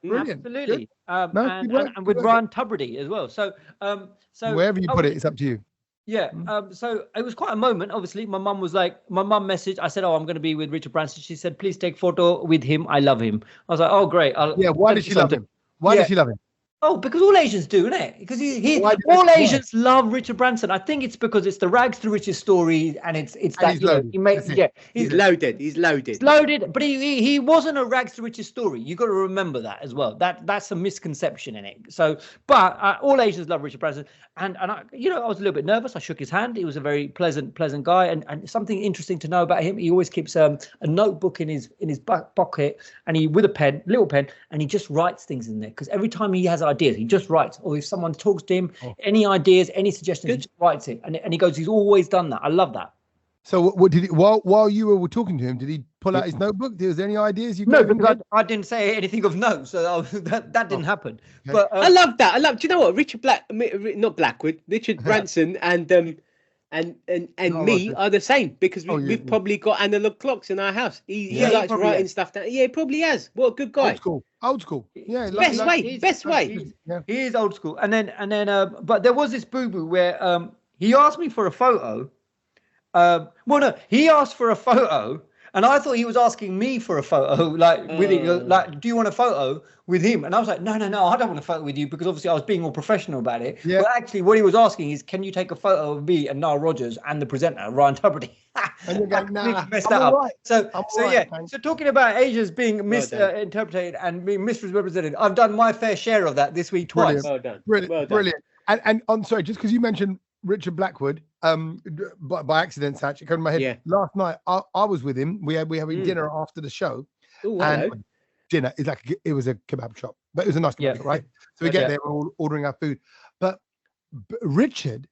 brilliant, absolutely. And with Ryan Tubridy as well. So wherever you put it, it's up to you. Yeah. So it was quite a moment. Obviously, my mum messaged. I said, "Oh, I'm going to be with Richard Branson." She said, "Please take photo with him. I love him." I was like, "Oh, great." Why did she love him? Why did she love him? Oh, because all Asians do, isn't it? Because all Asians love Richard Branson. I think it's because it's the rags to riches story, and it's that he's loaded. He's loaded, but he wasn't a rags to riches story. You got to remember that as well. That's a misconception in it. So, but all Asians love Richard Branson, and I was a little bit nervous. I shook his hand. He was a very pleasant guy, and something interesting to know about him. He always keeps a notebook in his pocket, and with a little pen, and he just writes things in there because every time he has ideas, he just writes. Or if someone talks to him, any ideas, any suggestions, he just writes it. And he goes, he's always done that. I love that. So what did he, while you were talking to him, did he pull out his notebook? Was there any ideas you? No, because I didn't say anything of note, so that didn't happen. Okay. But I love that. Do you know what? Richard Branson and me are the same because we've probably got analog clocks in our house. He likes writing stuff down. Yeah, he probably has. What a good guy. Old school. Yeah, best way. He is old school. And then, but there was this boo-boo where he asked me for a photo. He asked for a photo, and I thought he was asking me for a photo, with it, like, do you want a photo with him? And I was like, no, I don't want a photo with you, because obviously I was being all professional about it. Yeah. But actually, what he was asking is, can you take a photo of me and Nile Rodgers and the presenter Ryan Tubridy? And you're going, nah, messed that up. Right. So talking about Asians being misinterpreted and being misrepresented, I've done my fair share of that this week twice. Brilliant. And I'm sorry, just because you mentioned Richard Blackwood, by accident, Sach, it came to my head. Yeah. Last night, I was with him. We having dinner after the show. Ooh, hello. And dinner is it was a kebab shop, but it was a nice kebab shop, right? So we get there, we're all ordering our food. But Richard,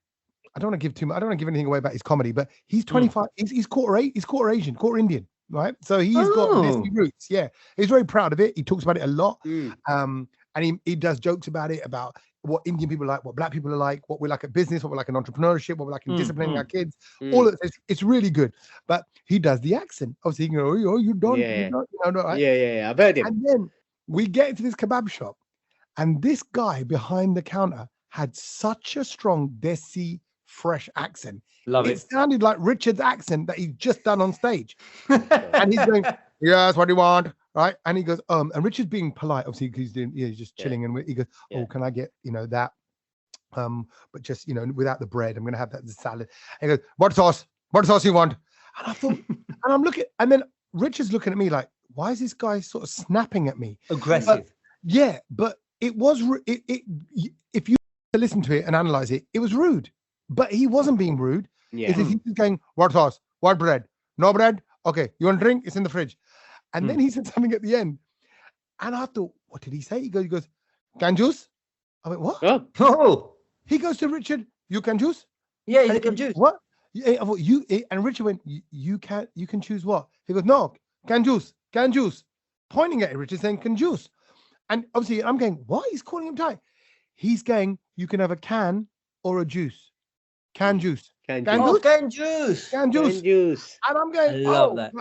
I don't want to give too much. I don't want to give anything away about his comedy, but he's 25. He's quarter Asian, quarter Indian, right? So he's got Disney roots. Yeah, he's very proud of it. He talks about it a lot, and he does jokes about it, about what Indian people like, what black people are like, what we like at business, what we like in entrepreneurship, what we like in disciplining our kids. All of this, it's really good. But he does the accent. Obviously, you know, you don't. Right? Yeah. I've heard him. And then we get into this kebab shop, and this guy behind the counter had such a strong Desi fresh accent. Love it. It sounded like Richard's accent that he'd just done on stage. And he's going, yes, what do you want? Right. And he goes, and Richard's being polite, obviously, because he's just chilling. And he goes, can I get, that? But just, without the bread, I'm going to have that salad. And he goes, what sauce you want? And I thought, and I'm looking, and then Richard's looking at me like, why is this guy sort of snapping at me? Aggressive. But it was, if you listen to it and analyze it, it was rude. But he wasn't being rude. Yeah. He was going, what sauce? What bread? No bread? Okay. You want a drink? It's in the fridge. And then he said something at the end. And I thought, what did he say? He goes, can juice? I went, what? Oh. He goes to Richard, you can juice? Yeah, you can juice. What? I thought, and Richard went, you can choose what? He goes, no, can juice. Pointing at Richard saying, can juice. And obviously I'm going, what? He's calling him Thai. He's going, you can have a can or a juice. Can juice. Can juice. And I'm going, I love that.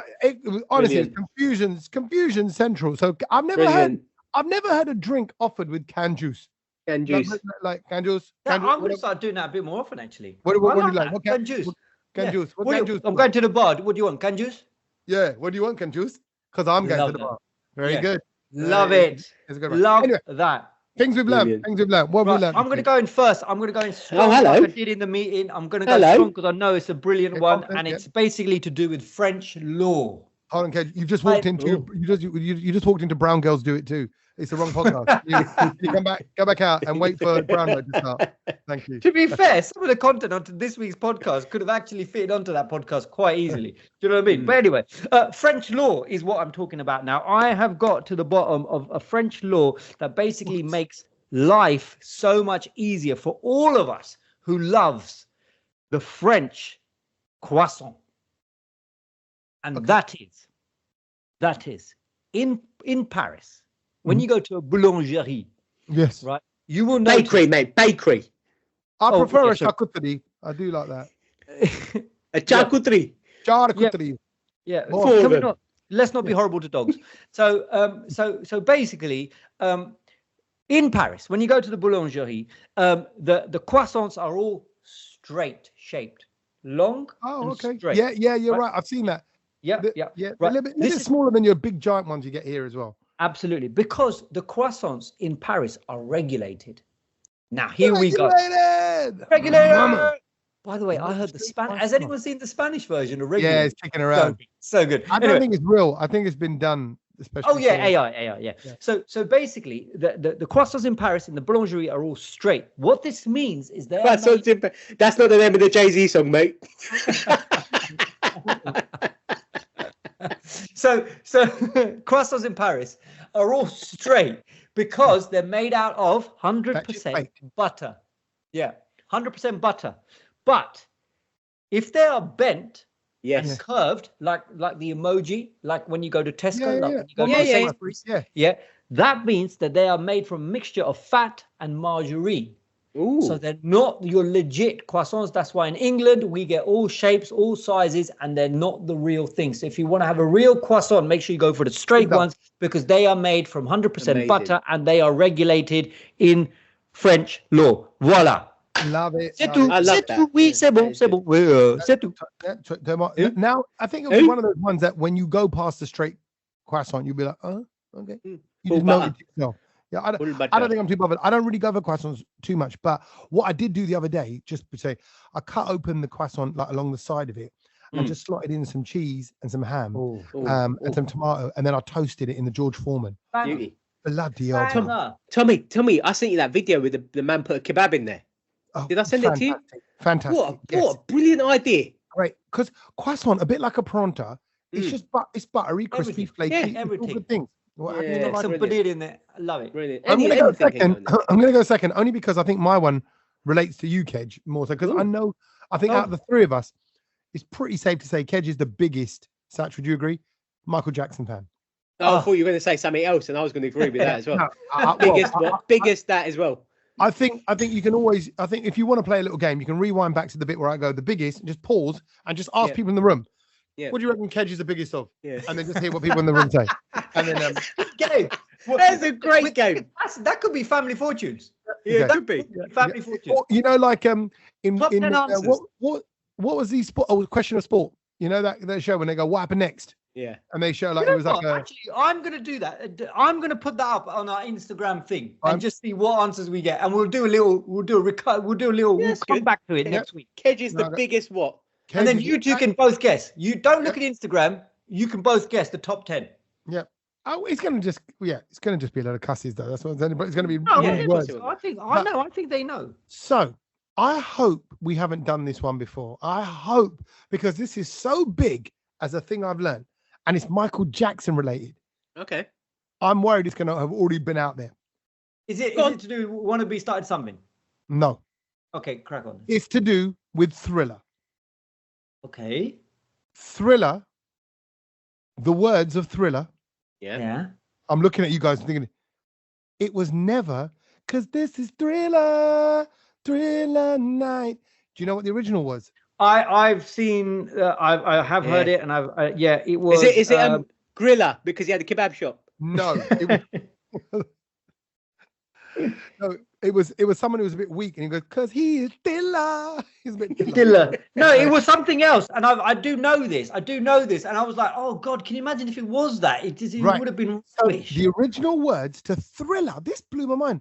Honestly, it's confusion central. So I've never had a drink offered with can juice. Can juice. Like can juice. I'm going to start doing that a bit more often, actually. What do you like? What can juice. Can juice. What can juice? I'm going to the bar. What do you want? Can juice? Yeah. What do you want? Can juice? Because I'm going to the bar. Very good. Love it. Love that. Things we've learned. What have we learned? I'm going to go in first. I'm going to go in strong. Like I did in the meeting. I'm going to go strong because I know it's a brilliant one, and it's basically to do with French law. Hold on, Kej. You just walked into you just walked into Brown Girls Do It Too. It's the wrong podcast. you go back out and wait for Brownload to start. Thank you. To be fair, some of the content onto this week's podcast could have actually fitted onto that podcast quite easily. Do you know what I mean? But anyway, French law is what I'm talking about now. I have got to the bottom of a French law that basically makes life so much easier for all of us who loves the French croissant. And that is in Paris. When you go to a boulangerie, yes, right, you will know bakery. I prefer a charcuterie. I do like that. A charcuterie. Charcuterie. Yeah. Let's not be horrible to dogs. So basically, in Paris, when you go to the boulangerie, the croissants are all straight shaped, long. Oh, okay. Straight, yeah, you're right. I've seen that. Yeah. Right. A little bit smaller than your big giant ones you get here as well. Absolutely, because the croissants in Paris are regulated. Now here we go. Regulated. By the way, I heard the Spanish. Has anyone seen the Spanish version of Regulated? Yeah, it's kicking around. So good. I don't think it's real. I think it's been done. Oh yeah, AI, yeah. So basically, the croissants in Paris in the boulangerie are all straight. What this means is that that's not the name of the Jay-Z song, mate. So croissants in Paris are all straight because they're made out of 100% butter. Yeah, 100% butter. But if they are bent and curved, like the emoji, like when you go to Tesco, when you go to Sainsbury's, that means that they are made from a mixture of fat and margarine. Ooh. So they're not your legit croissants. That's why in England we get all shapes, all sizes, and they're not the real thing. So if you want to have a real croissant, make sure you go for the straight ones because they are made from 100% butter and they are regulated in French law. Voila. Love it. C'est tout. I love that. Oui, c'est bon, c'est bon. C'est tout. Now, I think it'll be one of those ones that when you go past the straight croissant, you'll be like, oh, okay. You just know it yourself. Yeah, I don't think I'm too bothered. I don't really go for croissants too much. But what I did do the other day, just to say, I cut open the croissant like along the side of it and just slotted in some cheese and some ham and some tomato. And then I toasted it in the George Foreman. Beauty. Bloody hell. Tommy, I sent you that video with the man put a kebab in there. Oh, did I send it to you? Fantastic. What a brilliant idea. Great. Because croissant, a bit like a pronta, it's just it's buttery, crispy, flaky. Yeah, everything. All good things. Some paneer in there. I love it. Brilliant. I'm going to go second, only because I think my one relates to you, Kej, more so. Because I think out of the three of us, it's pretty safe to say Kej is the biggest. Sach, would you agree? Michael Jackson fan. Oh, I thought you were going to say something else, and I was going to agree with that as well. Biggest that as well. I think you can always. I think if you want to play a little game, you can rewind back to the bit where I go the biggest, and just pause and just ask people in the room. Yeah. What do you reckon Kej is the biggest of? Yeah. And then just hear what people in the room say. And then game. That's a great game. That could be Family Fortunes. Yeah, that could be Family Fortunes. Or, you know, like Top 10 answers. What was the sport? Oh, Question of Sport. You know that show when they go, what happened next? Yeah. And they show like it was like actually, I'm going to do that. I'm going to put that up on our Instagram thing and just see what answers we get, and we'll come back to it next week. Kej is the biggest what? And then you two can both guess. You don't look at Instagram. You can both guess the top 10. Yeah. Oh, it's going to just be a lot of cusses though. That's what it's going to be. Words. I think they know. So I hope we haven't done this one before. I hope, because this is so big as a thing I've learned, and it's Michael Jackson related. Okay. I'm worried it's going to have already been out there. Is it to do Wannabe Started Something? No. Okay, crack on. It's to do with Thriller. Okay. Thriller. The words of Thriller. Yeah. I'm looking at you guys and thinking, it was never, because this is Thriller night. Do you know what the original was? I've seen, I have heard it, and it was. Is it Grilla because he had a kebab shop? No, it was someone who was a bit weak, and he goes, "Cause he is Dilla." He's a bit Dilla. No, it was something else, and I do know this, and I was like, "Oh God, can you imagine if it was that? It would have been rubbish." The original words to Thriller. This blew my mind.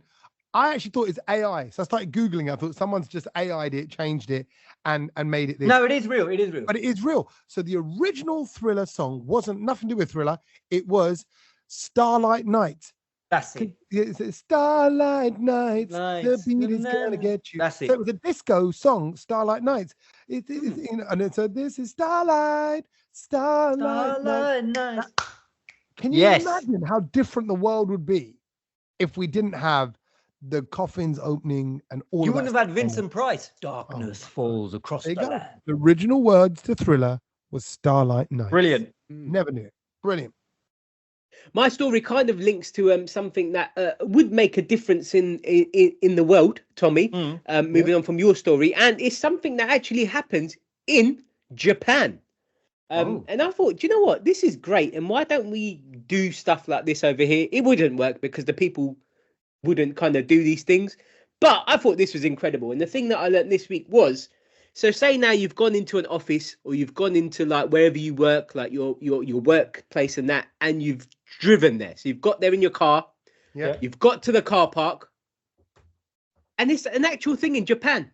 I actually thought it's AI, so I started googling. I thought someone's just AI'd it, changed it, and made it this. No, it is real. It is real. But it is real. So the original Thriller song wasn't nothing to do with Thriller. It was Starlight Night. That's it. It's Starlight Nights. The beat is gonna get you. That's it. So it was a disco song, Starlight Nights. And so this is Starlight Nights. Can you imagine how different the world would be if we didn't have the coffins opening and all? You wouldn't have had Vincent Price. Darkness falls across the land. The original words to Thriller was Starlight Night. Brilliant. Never knew it. Brilliant. My story kind of links to something that would make a difference in the world, Tommy. Moving on from your story, and it's something that actually happens in Japan. And I thought, do you know what? This is great, and why don't we do stuff like this over here? It wouldn't work because the people wouldn't kind of do these things. But I thought this was incredible. And the thing that I learned this week was, so say now you've gone into an office or you've gone into like wherever you work, like your workplace and that, and you've driven there. So you've got there in your car. Yeah. You've got to the car park. And it's an actual thing in Japan.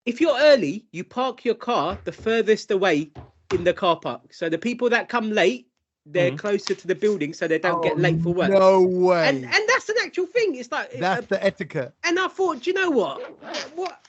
If you're early, you park your car the furthest away in the car park. So the people that come late, they're closer to the building so they don't get late for work. No way. And that's an actual thing. It's like that's the etiquette. And I thought, do you know what?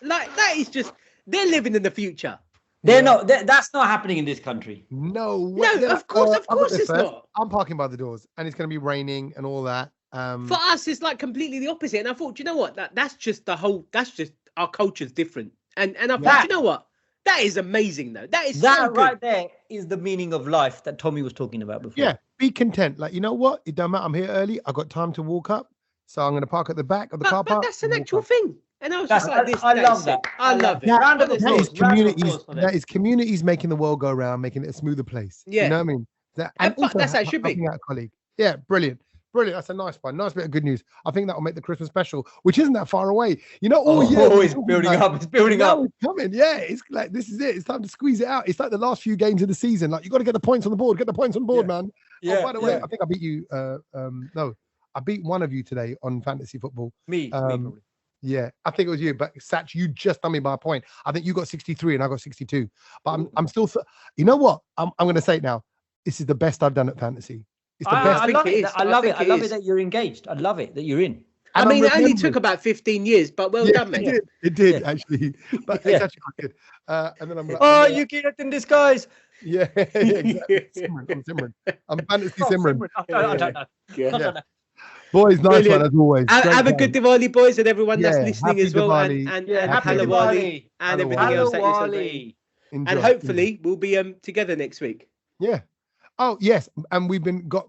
Like that is just they're living in the future. They're not. That's not happening in this country. No way. No, of course it's not. I'm parking by the doors, and it's going to be raining and all that. For us, it's like completely the opposite. And I thought, do you know what? That's just our culture's different. And I thought, you know what? That is amazing, though. That is so good. Right there is the meaning of life that Tommy was talking about before. Yeah, be content. Like, you know what? It don't matter. I'm here early. I got time to walk up, so I'm going to park at the back of the car park. But that's an actual thing. And I was just like, I love that. I love it. That is communities. That is communities making the world go around, making it a smoother place. Yeah, you know what I mean. That's how it should be. Out a colleague. Yeah, brilliant. Brilliant. That's a nice one. Nice bit of good news. I think that will make the Christmas special, which isn't that far away. You know, it's building up. It's building up. It's coming. Yeah, it's like this is it. It's time to squeeze it out. It's like the last few games of the season. Like you got to get the points on the board. Get the points on board, man. Yeah. Oh, by the way, I think I beat you. No, I beat one of you today on fantasy football. Me probably. Yeah, I think it was you. But Sach, you just done me by a point. I think you got 63 and I got 62. But I'm still. You know what? I'm going to say it now. This is the best I've done at fantasy. It's the best. I love it. I love it that you're engaged. I love it that you're in. I mean, it only took about 15 years, but well done, mate. It did actually. But it's actually quite good. And then I'm like, you get it in disguise. Yeah, exactly. Simran. I'm fantasy Simran. I don't know. Yeah. Boys, nice one as always. Have a good Diwali, boys, and everyone that's listening happy as well. Diwali. And happy Hallowali and everything else that you're celebrating. And hopefully we'll be together next week. Yeah. Oh yes, and we've got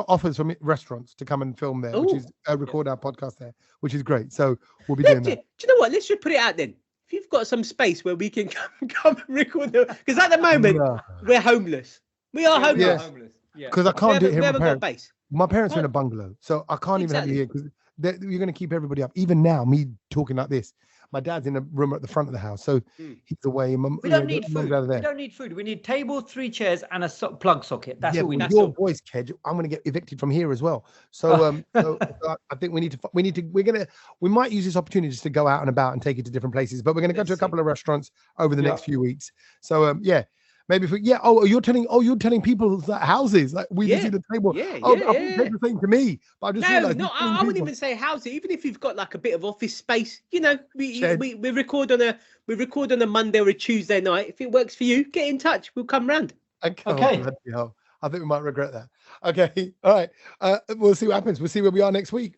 offers from restaurants to come and film there, which is record our podcast there, which is great. So we'll be doing that. Do you know what? Let's just put it out then. If you've got some space where we can come and record, because at the moment we're homeless. We are homeless. Yeah. Because I can't do it here. We haven't got base. My parents are in a bungalow, so I can't even have you here because you're going to keep everybody up. Even now, me talking like this. My dad's in a room at the front of the house, so he's away. We don't need food. We don't need food. We need table, 3 chairs, and a plug socket. That's all we need. Your voice, Kej. I'm going to get evicted from here as well. So, I think we might use this opportunity just to go out and about and take it to different places. But we're going to go to a couple of restaurants over the next few weeks. So, maybe if you're telling people's houses like we see the table. I think the same to me. But I just realized I wouldn't even say houses. Even if you've got like a bit of office space, we record on a Monday or a Tuesday night. If it works for you, get in touch. We'll come round. Okay. I think we might regret that. Okay. All right. We'll see what happens. We'll see where we are next week.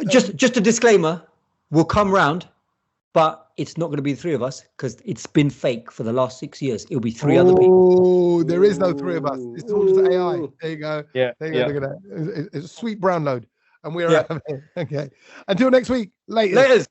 Just a disclaimer. We'll come round. But it's not going to be the 3 of us because it's been fake for the last 6 years. It'll be 3 other people. Oh, there is no 3 of us. It's all just AI. There you go. Yeah. There you go. Look at that. It's a sweet Brownload. And we're out of here. Okay. Until next week. Laters.